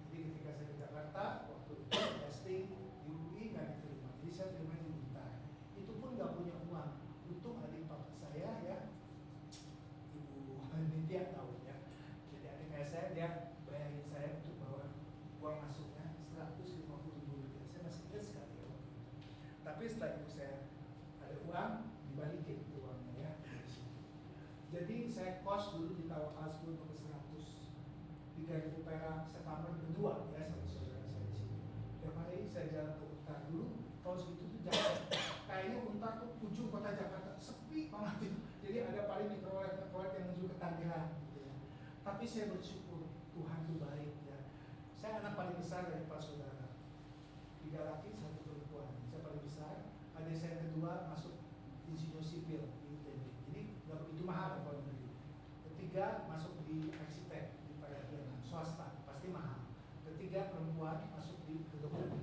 Jadi ketika saya ke Jakarta waktu testing di UI nggak diterima, jadi saya terima di Untar. Itu pun nggak punya uang. Untung adik papa saya ya, Ibu Nitya tahu ya. Jadi adik saya dia bayarin saya untuk bawa uang masuknya 150.000 rupiah. Saya masih ingat sekali ya waktu itu. Tapi setelah ibu saya ada uang dibalikin uangnya ya. Jadi saya kos dulu di Tawakal 10 ke 100, 3.000 perak sekamar berdua ya sama saudara saya di sini. Tiap hari saya jalan ke Untar dulu, kalau segitu tuh jalan kayaknya Untar tuh ujung kota Jakarta sepi banget itu. Jadi ada paling mikrolet yang menuju ke Tangerang gitu ya. Tapi saya bersyukur Tuhan tuh baik ya. Saya anak paling besar dari 4 saudara, 3 laki 1 perempuan. Saya paling besar. Adik saya kedua masuk insinyur sipil di ITB. Jadi nggak begitu mahal kalau negeri. Ketiga masuk di arsitek di Parahyangan swasta, pasti mahal. Ketiga perempuan masuk di kedokteran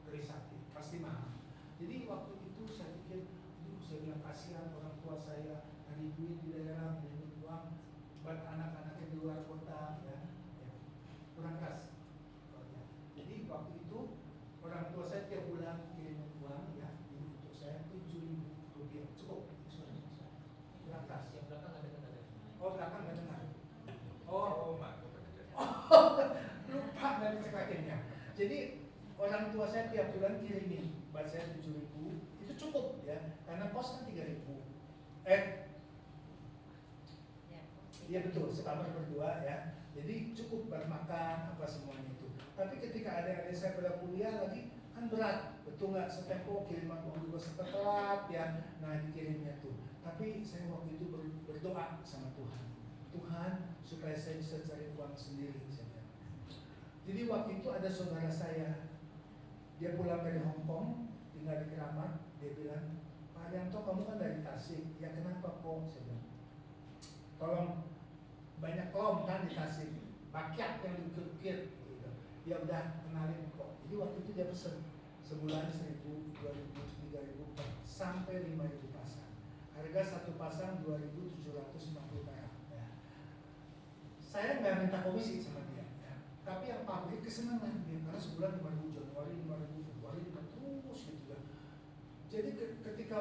Trisakti, pasti mahal. Jadi waktu itu saya pikir, saya bilang kasihan orang tua saya hari duit di daerah, dari uang buat anak-anaknya di luar kota ya, kurang kas. Jadi waktu itu orang tua saya tiap bulan kirim uang ya, untuk saya 7.000 rupiah cukup. Kurang kas. Yang belakang ada kata-kata. Oh belakang nggak dengar. Oh lupa dari cekakinnya. Jadi orang tua saya tiap bulan kirimin buat saya 7.000, itu cukup ya, karena kos kan 3.000. Iya betul, sekamar berdua ya. Jadi cukup buat makan apa semuanya itu. Tapi ketika adik-adik saya pada kuliah lagi kan berat, betul nggak? Setempo kiriman uang juga sempat telat ya. Nah dikirimnya tuh. Tapi saya waktu itu berdoa sama Tuhan. Tuhan supaya saya bisa cari uang sendiri. Jadi waktu itu ada saudara saya, dia pulang dari Hong Kong, tinggal di Keramat. Dia bilang, Pak Arianto kamu kan dari Tasik, ya kenapa kok? Saya bilang, tolong, banyak kolom kan di Tasik, paket yang diukir-ukir gitu. Ya udah kenalin kok. Jadi waktu itu dia pesen sebulan 1.000, 2.000, 3.000 sampai 5.000 pasang. Harga satu pasang 2.750 perak ya. Saya nggak minta komisi sama dia ya. Tapi yang pabrik kesenangan dia, karena sebulan 5.000 Januari, 5.000 Februari, terus gitu ya. Jadi ketika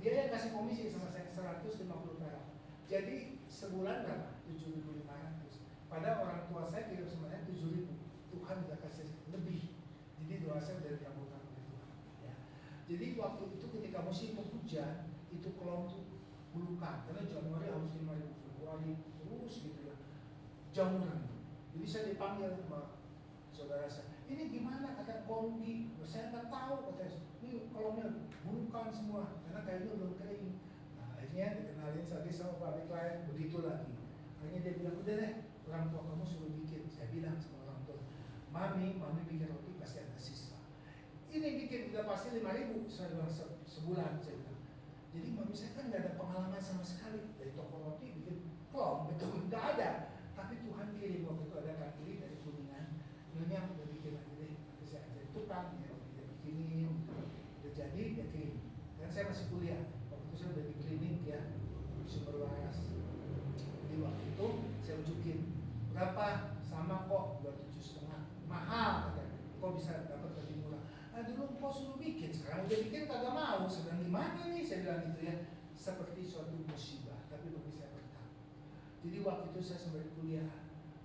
dia yang kasih komisi sama saya 150 perak. Jadi sebulan berapa? 7.500. Pada orang tua saya kirim sama saya 7.000. Tuhan udah kasih lebih. Jadi doa saya udah dikabulkan oleh Tuhan. Ya. Jadi waktu itu ketika musim penghujan itu kolom tuh bulukan. Karena Januari harus 5.000, Februari terus gitu ya. Jamuran. Jadi saya dipanggil sama saudara saya. Ini gimana kata kombi? Saya nggak tahu kata. Ini kolomnya bulukan semua karena kayaknya belum kering. Akhirnya dikenalin tadi sama pabrik lain, begitu lagi. Akhirnya dia bilang, udah deh, orang tua kamu suruh bikin. Saya bilang sama orang tua, mami bikin roti pasti ada sisa. Ini bikin udah pasti 5.000, saya bilang sebulan saya bilang. Jadi mami saya kan nggak ada pengalaman sama sekali dari toko roti bikin klom, betul nggak ada. Tapi Tuhan kirim waktu itu ada Kak Iri dari Kuningan, ini yang udah bikin lagi deh. Nanti saya ajarin tukang, ya dia bikinin, udah jadi dia kirim. Dan saya masih kuliah. Saya udah di klinik ya, di Sumber Waras. Jadi waktu itu saya unjukin berapa, sama kok 27,5, mahal katanya. Kok bisa dapat lebih murah? Nah dulu kok suruh bikin, sekarang udah bikin kagak mau. Saya bilang gimana nih? Saya bilang gitu ya, seperti suatu musibah, tapi bagi saya berkah. Jadi waktu itu saya sampai kuliah,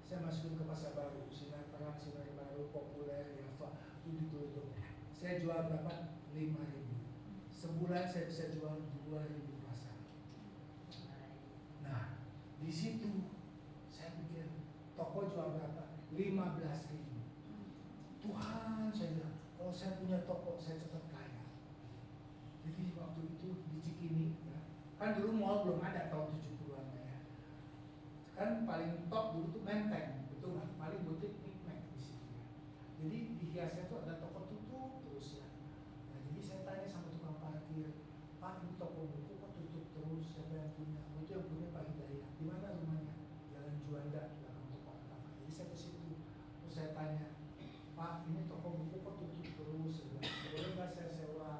saya masukin ke Pasar Baru, Sinar Terang, Sinar Baru, Populer, Java. itu ditutup. Saya jual berapa? 5.000. Sebulan saya bisa jual 2.000 pasang. Nah, di situ saya pikir toko jual berapa? 15.000. Tuhan, saya bilang, kalau saya punya toko saya cepat kaya. Jadi waktu itu di Cikini, ya, kan dulu mall belum ada tahun 70-an ya. Kan paling top dulu tuh Menteng, betul nggak? Paling butik Nikmek di situ ya. Jadi di hiasnya tuh ada toko tutup terus ya. Nah jadi saya tanya sama tukang parkir, Pak ini toko buku kok tutup terus? Siapa yang punya? Oh, itu yang punya Pak Hidayat. Di mana rumahnya? Jalan Juanda, belakang toko Artama. Jadi saya ke situ, terus saya tanya, Pak ini toko buku kok tutup terus? Saya bilang, boleh nggak saya sewa?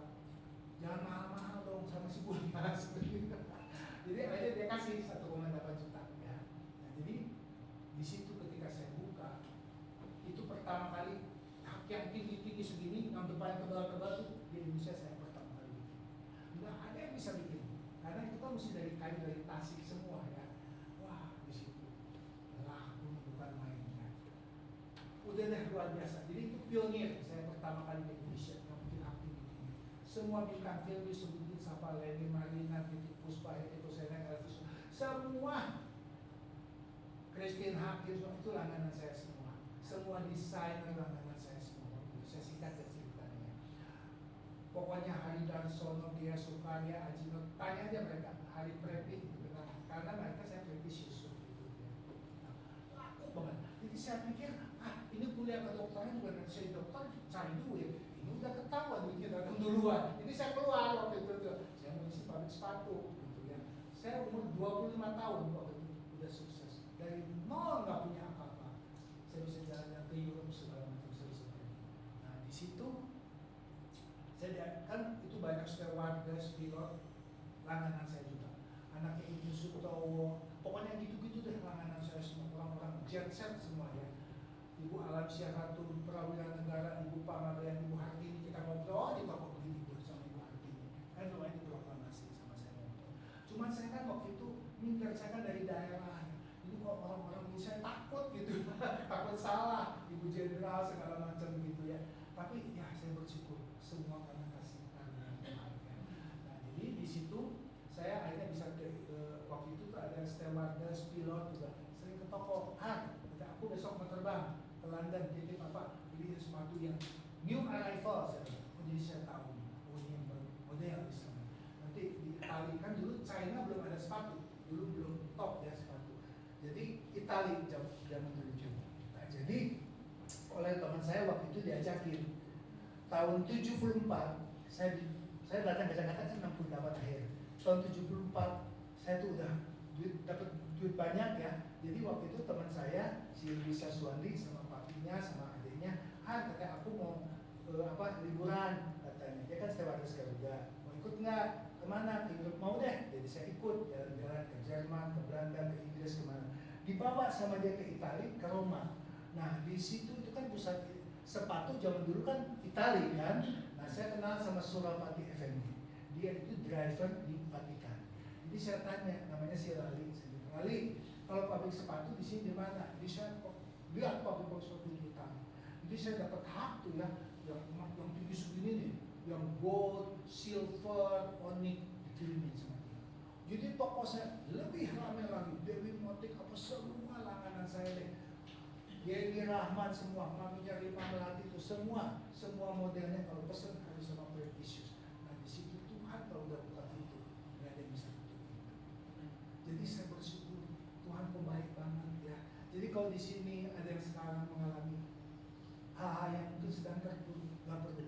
Jangan mahal-mahal dong sama si Buya seperti itu. Jadi akhirnya dia kasih 1,8 juta ya. Nah, jadi di situ ketika saya buka itu pertama kali hak yang tinggi-tinggi segini yang depan tebal-tebal itu di Indonesia saya pertama kali bikin. Nggak ada yang bisa bikin karena itu kan mesti dari kayu dari tasik semua ya. Wah di situ laku bukan mainnya. Udah deh luar biasa. Jadi itu pionir saya pertama kali di Indonesia yang bikin hak tinggi-tinggi. Semua bintang film disebutin siapa Lenny Marina, Titi Puspa, Eko Sena, Elvis, semua Christine Hakim itu langganan saya semua. Semua desainer langganan saya semua. Saya singkat ceritanya. Pokoknya Hari Darsono, Dia Sukarya, Ajino, tanya aja mereka Hari Prepping gitu kan. Karena mereka saya prestisius gitu ya. Nah, laku banget. Jadi saya pikir ini kuliah kedokteran juga nanti saya dokter cari duit. Ini udah ketahuan duitnya datang duluan. Jadi saya keluar waktu itu tuh. Saya mau isi pabrik sepatu gitu ya. Saya umur 25 tahun waktu itu udah sukses. Dari nol nggak punya apa-apa. Saya bisa jalan ke Europe segala macam seperti itu. Nah di situ saya kan itu banyak stewardess, pilot, langganan saya juga. Anaknya Ibu Sutowo, pokoknya gitu-gitu deh langganan saya semua, orang-orang jet set semua ya. Ibu Alam Syahratul, Prawira Negara, Ibu Pamarian, Ibu Hartini, kita ngobrol di toko begini bersama Ibu Hartini. Kan lumayan diproklamasi sama saya ngobrol. Cuman saya kan waktu itu minder, saya kan dari daerah. Ini kok orang-orang ini saya takut gitu, takut salah, Ibu Jenderal segala macam gitu ya. Tapi ya saya bersyukur semua karena kasih karunia Tuhan. Nah jadi di situ saya akhirnya bisa waktu itu tuh ada stewardess, pilot juga sering ke toko. Aku besok mau terbang ke London, titip apa beli sepatu yang new arrival saya. Oh jadi saya tahu, oh ini yang baru model di sana. Nanti di Itali kan dulu China belum ada sepatu, dulu belum top ya sepatu. Jadi Itali zaman dulu juga. Nah, jadi oleh teman saya waktu itu diajakin tahun 74 saya datang ke Jakarta kan 68 akhir. Tahun 74 saya tuh udah dapat duit banyak ya. Jadi waktu itu teman saya si Lisa Suwandi sama papinya sama adiknya, katanya aku mau liburan katanya. Dia kan stewardess Garuda. Mau ikut nggak? Kemana? Ke Europe. Mau deh. Jadi saya ikut jalan-jalan ke Jerman, ke Belanda, ke Inggris kemana. Dibawa sama dia ke Italia, ke Roma. Nah di situ itu kan pusat sepatu zaman dulu kan Italia kan. Nah saya kenal sama Surapati Effendi. Dia itu driver di Vatikan. Jadi saya tanya, namanya si Lali. Lali, kalau pabrik sepatu di sini di mana? Jadi saya lihat pabrik sepatu di Italia. Jadi saya dapat hak tuh ya, yang tinggi segini nih, yang gold, silver, onyx dikirimin sama dia. Jadi toko saya lebih ramai lagi. Dewi Motik apa semua langganan saya deh. Yeni Rahman semua, maminya Rima Melati itu semua modelnya kalau pesen harus sama prestisius. Nah di situ Tuhan kalau udah buka pintu, nggak ada yang bisa tutup pintu. Jadi saya bersyukur Tuhan pembaik banget ya. Jadi kalau di sini ada yang sekarang mengalami hal-hal yang mungkin sedang terpuruk, nggak perlu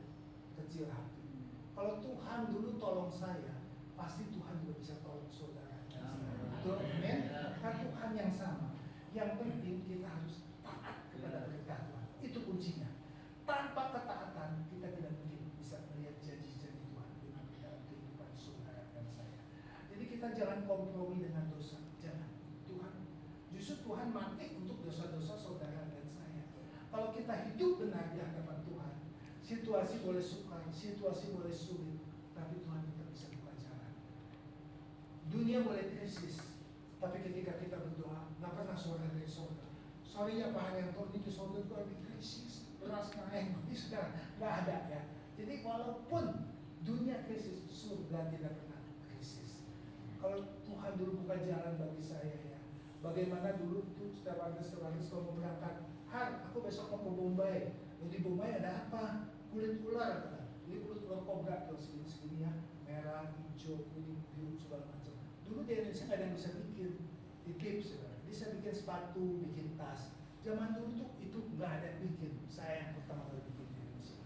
kecil hati. Kalau Tuhan dulu tolong saya, pasti Tuhan juga bisa tolong saudara. Betul, amin. Kan Tuhan yang sama. Yang penting kita harus taat kepada perintah Tuhan. Itu kuncinya. Tanpa ketaatan kita tidak mungkin bisa melihat janji-janji Tuhan dengan dalam kehidupan saudara dan saya. Jadi kita jangan kompromi dengan dosa. Jangan. Justru Tuhan mati untuk dosa-dosa saudara dan saya. Kalau kita hidup benar di hadapan Tuhan, situasi boleh sukar, situasi boleh sulit, tapi Tuhan tetap bisa buka jalan. Dunia boleh krisis, tapi ketika kita berdoa, nggak pernah suara dari sorga. Sorry ya Pak Haryanto, ini di sorga itu lagi krisis. beras naik, ini sekarang nggak ada ya. Jadi walaupun dunia krisis, surga tidak pernah krisis. Kalau Tuhan dulu buka jalan bagi saya ya, bagaimana dulu itu stewardess kalau mau berangkat, aku besok mau ke Bombay. Di Bombay ada apa? Kulit ular kan? Jadi kulit ular kobra tuh segini ya, merah, hijau, kuning, biru segala macam. Dulu di Indonesia nggak ada yang bisa bikin, di tips, bisa bikin sepatu, bikin tas. Zaman dulu tuh itu nggak ada yang bikin. Saya yang pertama kali bikin di Indonesia.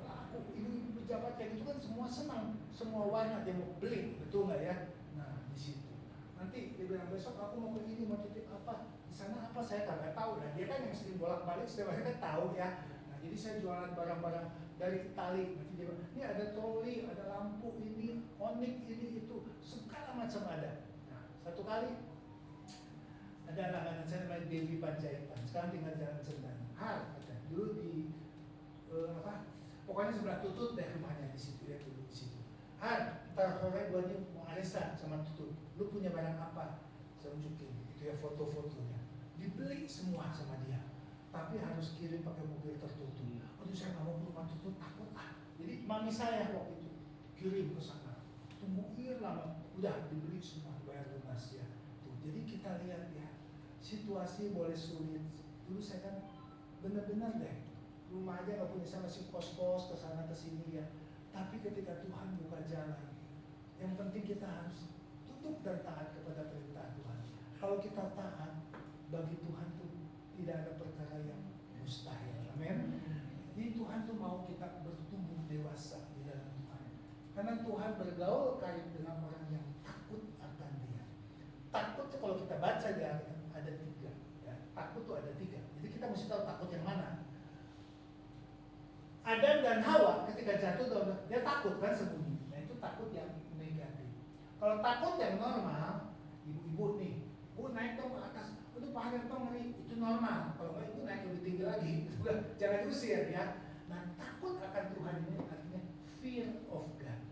Aku ini pejabat kayak gitu kan semua senang, semua warna dia mau beli, betul nggak ya? Nah di situ. Nanti dia bilang besok aku mau ke ini, mau titip apa? Di sana apa saya kagak tahu. Dan dia kan yang sering bolak-balik, setiap hari kan tahu ya. Nah jadi saya jualan barang-barang dari Itali. Nanti dia bilang, ini ada troli, ada lampu ini, onik ini itu, segala macam ada. Nah satu kali ada langganan saya namanya Dewi Panjaitan, sekarang tinggal Jalan Cendana. Dulu di pokoknya sebelah Tutut deh rumahnya di situ ya, dulu di situ. Ntar sore gua nih mau arisan sama Tutut, lu punya barang apa? Saya unjukin, itu ya foto-fotonya. Dibeli semua sama dia, tapi harus kirim pakai mobil tertutup. Aduh saya nggak mau ke rumah Tutut, takut Jadi mami saya waktu itu kirim ke sana, tungguin lama, udah dibeli semua, bayar lunas ya. Jadi kita lihat ya, situasi boleh sulit. Dulu saya kan benar-benar deh, rumah aja nggak punya, sama si kos-kos kesana kesini ya. Tapi ketika Tuhan buka jalan, yang penting kita harus tutup dan taat kepada perintah Tuhan. Kalau kita taat, bagi Tuhan tuh tidak ada perkara yang mustahil. Amin. Jadi Tuhan tuh mau kita bertumbuh dewasa di dalam Tuhan. Karena Tuhan bergaul kait dengan orang yang takut akan Dia. Takut tuh kalau kita baca di Alkitab ada 3 ya. Takut tuh ada 3. Jadi kita mesti tahu takut yang mana. Adam dan Hawa ketika jatuh dia takut kan sembunyi. Nah itu takut yang negatif. Kalau takut yang normal, ibu-ibu nih, bu naik dong ke atas, itu paling dong ngeri, itu normal. Kalau nggak ibu naik lebih tinggi lagi, jangan diusir ya. Nah takut akan Tuhan ini artinya fear of God,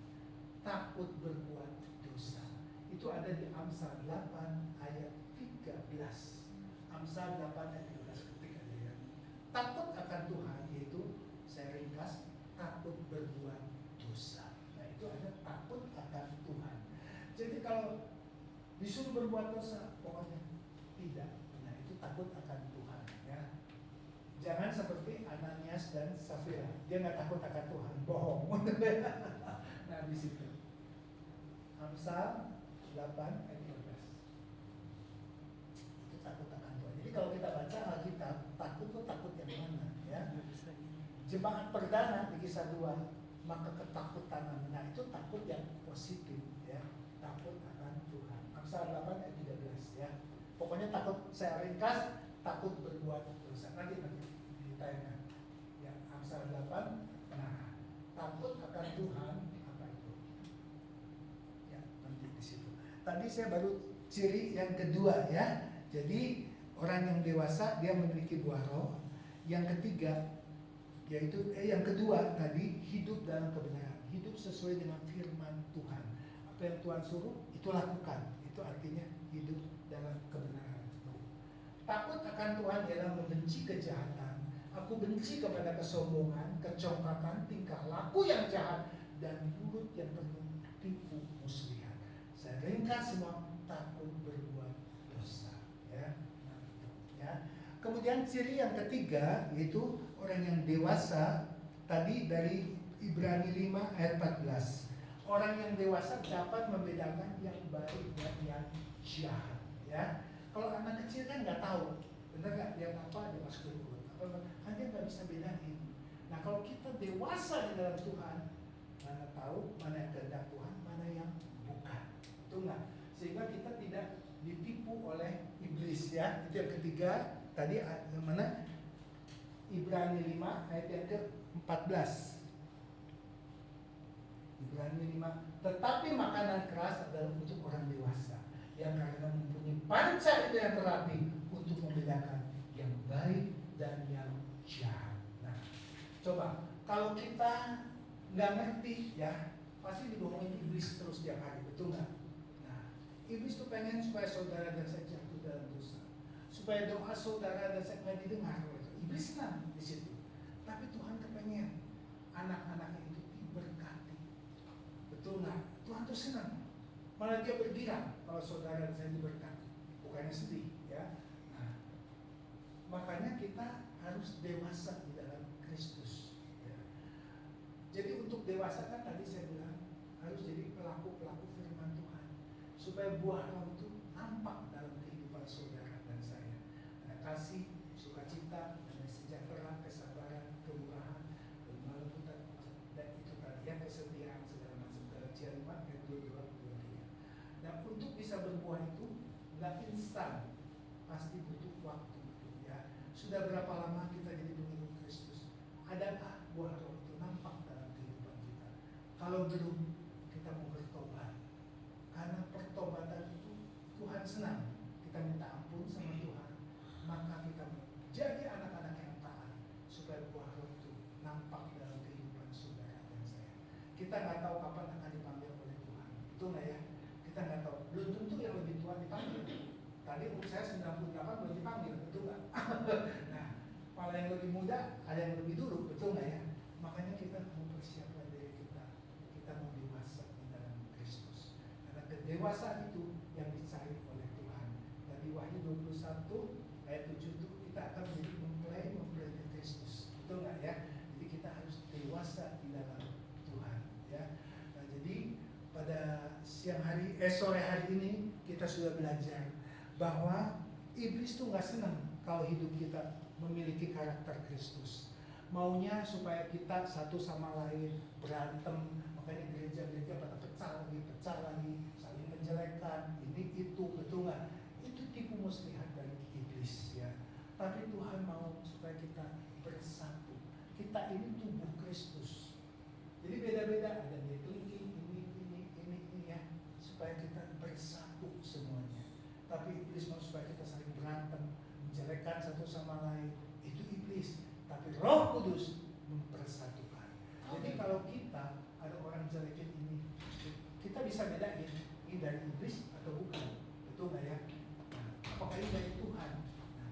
takut berbuat dosa. Itu ada di Amsal 8 ayat 13. Amsal 8 ayat 13 ketika dia takut akan Tuhan, yaitu saya ringkas, takut berbuat dosa. Nah itu ada takut akan Tuhan. Jadi kalau disuruh berbuat dosa, pokoknya tidak. Nah itu takut akan Tuhan ya. Jangan seperti Ananias dan Safira, dia nggak takut akan Tuhan, bohong. Nah di situ Amsal 8 ayat 13. Itu takut akan Tuhan. Jadi kalau kita baca Alkitab, takut itu takut yang mana ya? Jemaat perdana di Kisah 2, maka ketakutan. Nah itu takut yang positif ya, takut akan Tuhan. Amsal 8 ayat 13 ya. Pokoknya takut, saya ringkas, takut berbuat dosa. Nanti ditanya ya, Amsal 8. Nah takut akan Tuhan apa itu ya, nanti di situ. Tadi saya baru ciri yang kedua ya. Jadi orang yang dewasa dia memiliki buah roh. Yang ketiga yaitu yang kedua tadi, hidup dalam kebenaran, hidup sesuai dengan firman Tuhan. Apa yang Tuhan suruh itu lakukan. Itu artinya hidup dalam kebenaran. Takut akan Tuhan ialah membenci kejahatan. Aku benci kepada kesombongan, kecongkakan, tingkah laku yang jahat, dan mulut yang penuh tipu muslihat. Saya ringkas semua, takut berbuat dosa ya. Nah, itu, ya. Kemudian ciri yang ketiga yaitu orang yang dewasa, tadi dari Ibrani 5 ayat 14. Orang yang dewasa dapat membedakan yang baik dan yang jahat ya. Kalau anak kecil kan nggak tahu, benar nggak, dia apa dia masukin mulut, kan dia nggak bisa bedain. Nah kalau kita dewasa di dalam Tuhan, mana tahu mana yang kehendak Tuhan, mana yang bukan, itu nggak, sehingga kita tidak ditipu oleh iblis ya. Itu yang ketiga tadi mana? Ibrani 5 ayat yang ke-14. Ibrani 5, tetapi makanan keras adalah untuk orang dewasa yang karena mempunyai panca itu yang terapi untuk membedakan yang baik dan yang jahat. Nah, coba kalau kita nggak ngerti ya, pasti dibohongin iblis terus tiap hari, betul nggak? Nah, iblis tuh pengen supaya saudara dan saya jatuh dalam dosa, supaya doa saudara dan saya nggak didengar. Iblis senang di situ. Tapi Tuhan kepengen anak-anaknya itu diberkati. Betul nggak? Tuhan tuh senang. Malah dia bergirang kalau saudara saya diberkati. Bukannya sedih ya. Nah, makanya kita harus dewasa di dalam Kristus ya. Jadi untuk dewasa kan tadi saya bilang harus jadi pelaku-pelaku firman Tuhan, supaya buah roh itu nampak dalam kehidupan saudara dan saya. Ada kasih, sukacita, damai sejahtera, kesabaran, kemurahan, lemah lembutan, dan itu tadi ya, kesetiaan segala macam. Galatia 5 ayat 22 23. Nah, untuk bisa berbuah itu nggak instan, pasti butuh waktu ya. Sudah berapa lama kita jadi pengikut Kristus? Adakah buah roh itu nampak dalam kehidupan kita? Kalau belum, kita mau bertobat. Karena pertobatan itu Tuhan senang. Kita minta ampun sama Tuhan, maka kita menjadi anak-anak yang taat, supaya buah roh itu nampak dalam kehidupan saudara dan saya. Kita nggak tahu kapan akan dipanggil oleh Tuhan. Betul nggak ya? Kita nggak tahu. Belum tentu yang lebih tua dipanggil. Tadi umur saya 98 belum dipanggil, betul nggak? Nah, malah yang lebih muda ada yang lebih dulu, betul nggak ya? Makanya kita mau persiapkan diri kita. Kita mau dewasa di dalam Kristus. Karena kedewasaan itu yang dicari oleh Tuhan. Dari Wahyu 21 ayat 7 itu kita akan menjadi mempelai Kristus, betul nggak ya? Jadi kita harus dewasa di dalam Tuhan ya. Nah, jadi pada sore hari ini kita sudah belajar bahwa iblis tuh nggak senang kalau hidup kita memiliki karakter Kristus. Maunya supaya kita satu sama lain berantem, makanya gereja-gereja pada pecah lagi, saling menjelekkan, ini itu, betul nggak? Itu tipu muslihat dari iblis ya. Tapi Tuhan mau supaya kita bersatu. Kita ini tubuh Kristus. Jadi beda-beda, ada netlinking, ini ya, supaya kita bersatu semuanya. Tapi iblis mau supaya kita saling berantem, menjelekkan satu sama lain. Itu iblis. Tapi Roh Kudus mempersatukan. Jadi kalau kita ada orang jelekin ini, kita bisa bedain ini dari iblis atau bukan. Betul nggak ya? Nah, apakah ini dari Tuhan? Nah,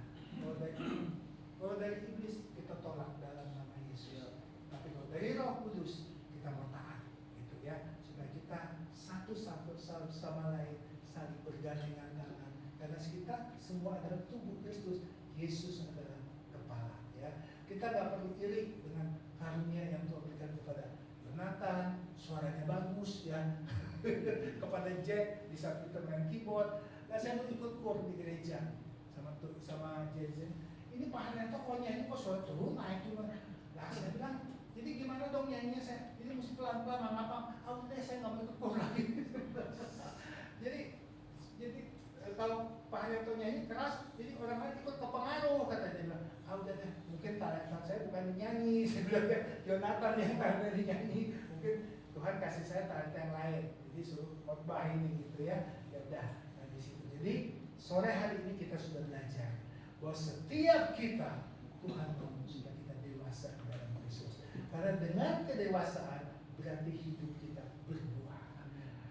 kalau dari iblis kita tolak dalam nama Yesus. Tapi kalau dari Roh Kudus kita mau taat, gitu ya, supaya kita satu sama lain saling bergandengan tangan. Karena kita semua adalah tubuh Kristus. Yesus adalah kepala. Ya, kita nggak perlu iri dengan karunia yang Tuhan berikan kepada Jonathan, suaranya bagus ya, kepada Jack di saat kita main keyboard. Nah, saya mau ikut kur di gereja sama Jason. Ini Pak Haryanto kok nyanyi kok suara turun naik cuma. Nah, saya bilang, jadi gimana dong nyanyinya saya? Ini mesti pelan-pelan, mengapa? Udah saya nggak mau ikut kur lagi. jadi kalau Pak Haryanto nyanyi keras, jadi orang lain ikut kepengaruh, kata dia bilang. Udah deh, mungkin talenta saya bukan nyanyi, saya bilang ya, Jonathan yang talenta nyanyi, mungkin Tuhan kasih saya talenta yang lain, jadi suruh khotbah ini gitu ya, ya udah, nah di situ. Jadi sore hari ini kita sudah belajar bahwa setiap kita Tuhan mau supaya kita dewasa dalam Kristus, karena dengan kedewasaan berarti hidup kita berbuah.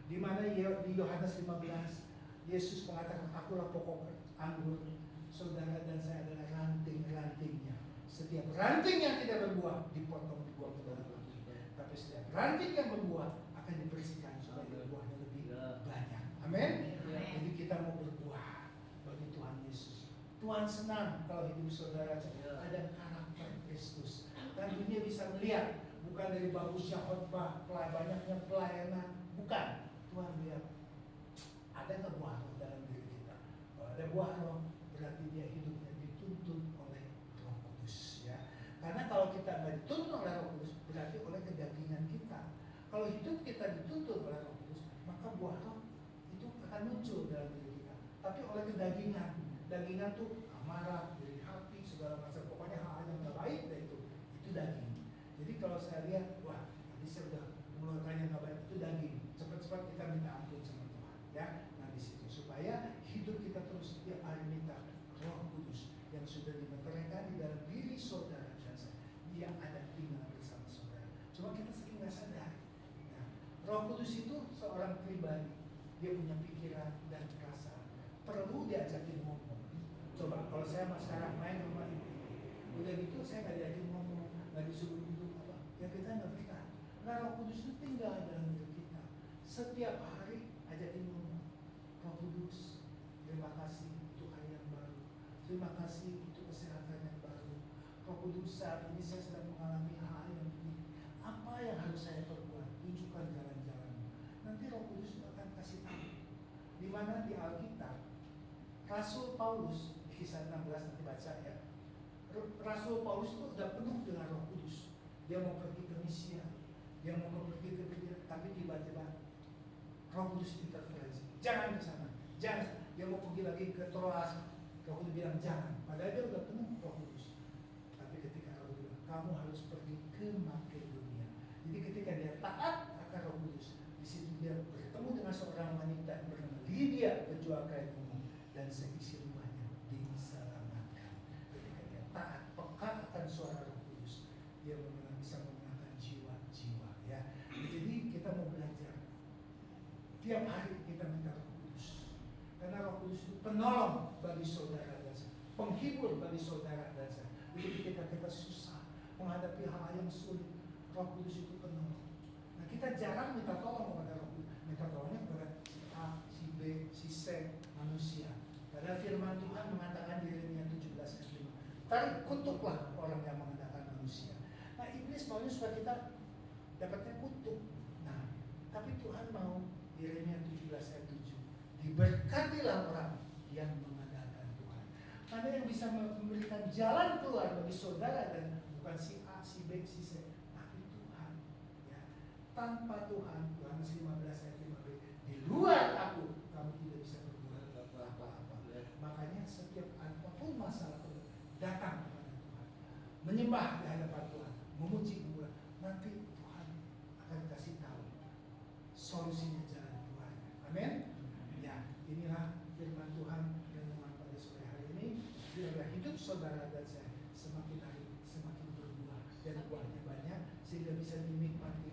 Di mana di Yohanes 15 Yesus mengatakan, akulah pokok anggur, saudara dan saya adalah ranting-rantingnya. Setiap ranting yang tidak berbuah dipotong, dibuang ke dalam api. Tapi setiap ranting yang berbuah akan dibersihkan supaya berbuahnya lebih banyak. Amin. Jadi kita mau berbuah bagi Tuhan Yesus. Tuhan senang kalau hidup saudara ada karakter Kristus. Dan dunia bisa melihat bukan dari bagusnya khotbah, banyaknya pelayanan, bukan. Tuhan lihat ada nggak buah roh dalam diri kita. Kalau ada buah roh, berarti dia hidupnya dituntun oleh Roh Kudus ya. Karena kalau kita nggak dituntun oleh Roh Kudus, berarti oleh kedagingan kita. Kalau hidup kita dituntun oleh Roh Kudus, maka buah roh itu akan muncul dalam diri kita. Tapi oleh dagingan tuh amarah, iri hati, segala macam, pokoknya hal-hal yang nggak baik itu daging. Jadi kalau saya lihat, wah, tadi saya udah mengeluarkan yang nggak baik, itu daging. Cepat-cepat kita minta ampun sama Tuhan ya. Nah di situ supaya hidup kita terus setiap hari minta Roh Kudus yang sudah dimeteraikan di dalam diri saudara dan saya, dia ada tinggal bersama saudara. Cuma kita sering nggak sadar. Nah, Roh Kudus itu seorang pribadi, dia punya pikiran dan perasaan, perlu diajakin ngomong. Coba kalau saya sekarang main rumah ibu, udah gitu saya nggak diajakin ngomong, nggak disuruh hidup apa? Ya kita ngerti kan. Nah Roh Kudus itu tinggal dalam diri kita. Setiap hari ajakin ngomong, Roh Kudus, terima kasih untuk hari yang baru. Terima kasih untuk kesehatan yang baru. Roh Kudus, saat ini saya sedang mengalami hal yang begini. Apa yang harus saya perbuat? Tunjukkan jalan-jalan. Nanti Roh Kudus itu akan kasih tahu. Di mana di Alkitab, Rasul Paulus, kisah 16 nanti baca ya. Rasul Paulus itu sudah penuh dengan Roh Kudus. Dia mau pergi ke Misia, dia mau pergi ke Berea, tapi tiba-tiba Roh Kudus interferensi. Jangan ke sana, jangan. Dia mau pergi lagi ke Troas, Roh Kudus bilang jangan. Padahal dia sudah penuh Roh Kudus. Tapi ketika Roh Kudus bilang, kamu harus pergi ke Makedonia. Jadi ketika dia taat akan Roh Kudus, di situ dia bertemu dengan seorang wanita yang bernama Lydia, penjual kain ungu, dan seisi rumahnya diselamatkan. Ketika dia taat, peka akan suara Roh Kudus, dia bisa memenangkan jiwa-jiwa. Ya, jadi kita mau belajar. Tiap hari kita minta Roh Kudus, karena Roh Kudus itu penolong bagi saudara dan saya, penghibur bagi saudara dan saya. Jadi ketika kita susah menghadapi hal yang sulit, Roh Kudus itu penolong. Nah kita jarang minta tolong kepada Roh Kudus, minta tolongnya kepada si A, si B, si C, manusia. Padahal firman Tuhan mengatakan di Yeremia 17 ayat 5, tarik kutuklah orang yang mengandalkan manusia. Nah iblis maunya supaya kita dapatnya kutuk. Nah tapi Tuhan mau Yeremia 17 ayat 7, diberkatilah orang yang mengandalkan Tuhan. Karena yang bisa memberikan jalan keluar bagi saudara dan bukan si A, si B, si C, tapi Tuhan. Ya. Tanpa Tuhan, Yohanes 15 ayat 5b, di luar aku kamu tidak bisa berbuat apa-apa. Makanya setiap apapun masalah datang kepada Tuhan, menyembah di hadapan Tuhan, memuji Tuhan, nanti Tuhan akan kasih tahu solusinya jalan Tuhan. Amin. Ya, inilah firman Tuhan yang pada sore hari ini. Biarlah hidup saudara dan saya semakin hari semakin berbuah dan buahnya banyak sehingga bisa dinikmati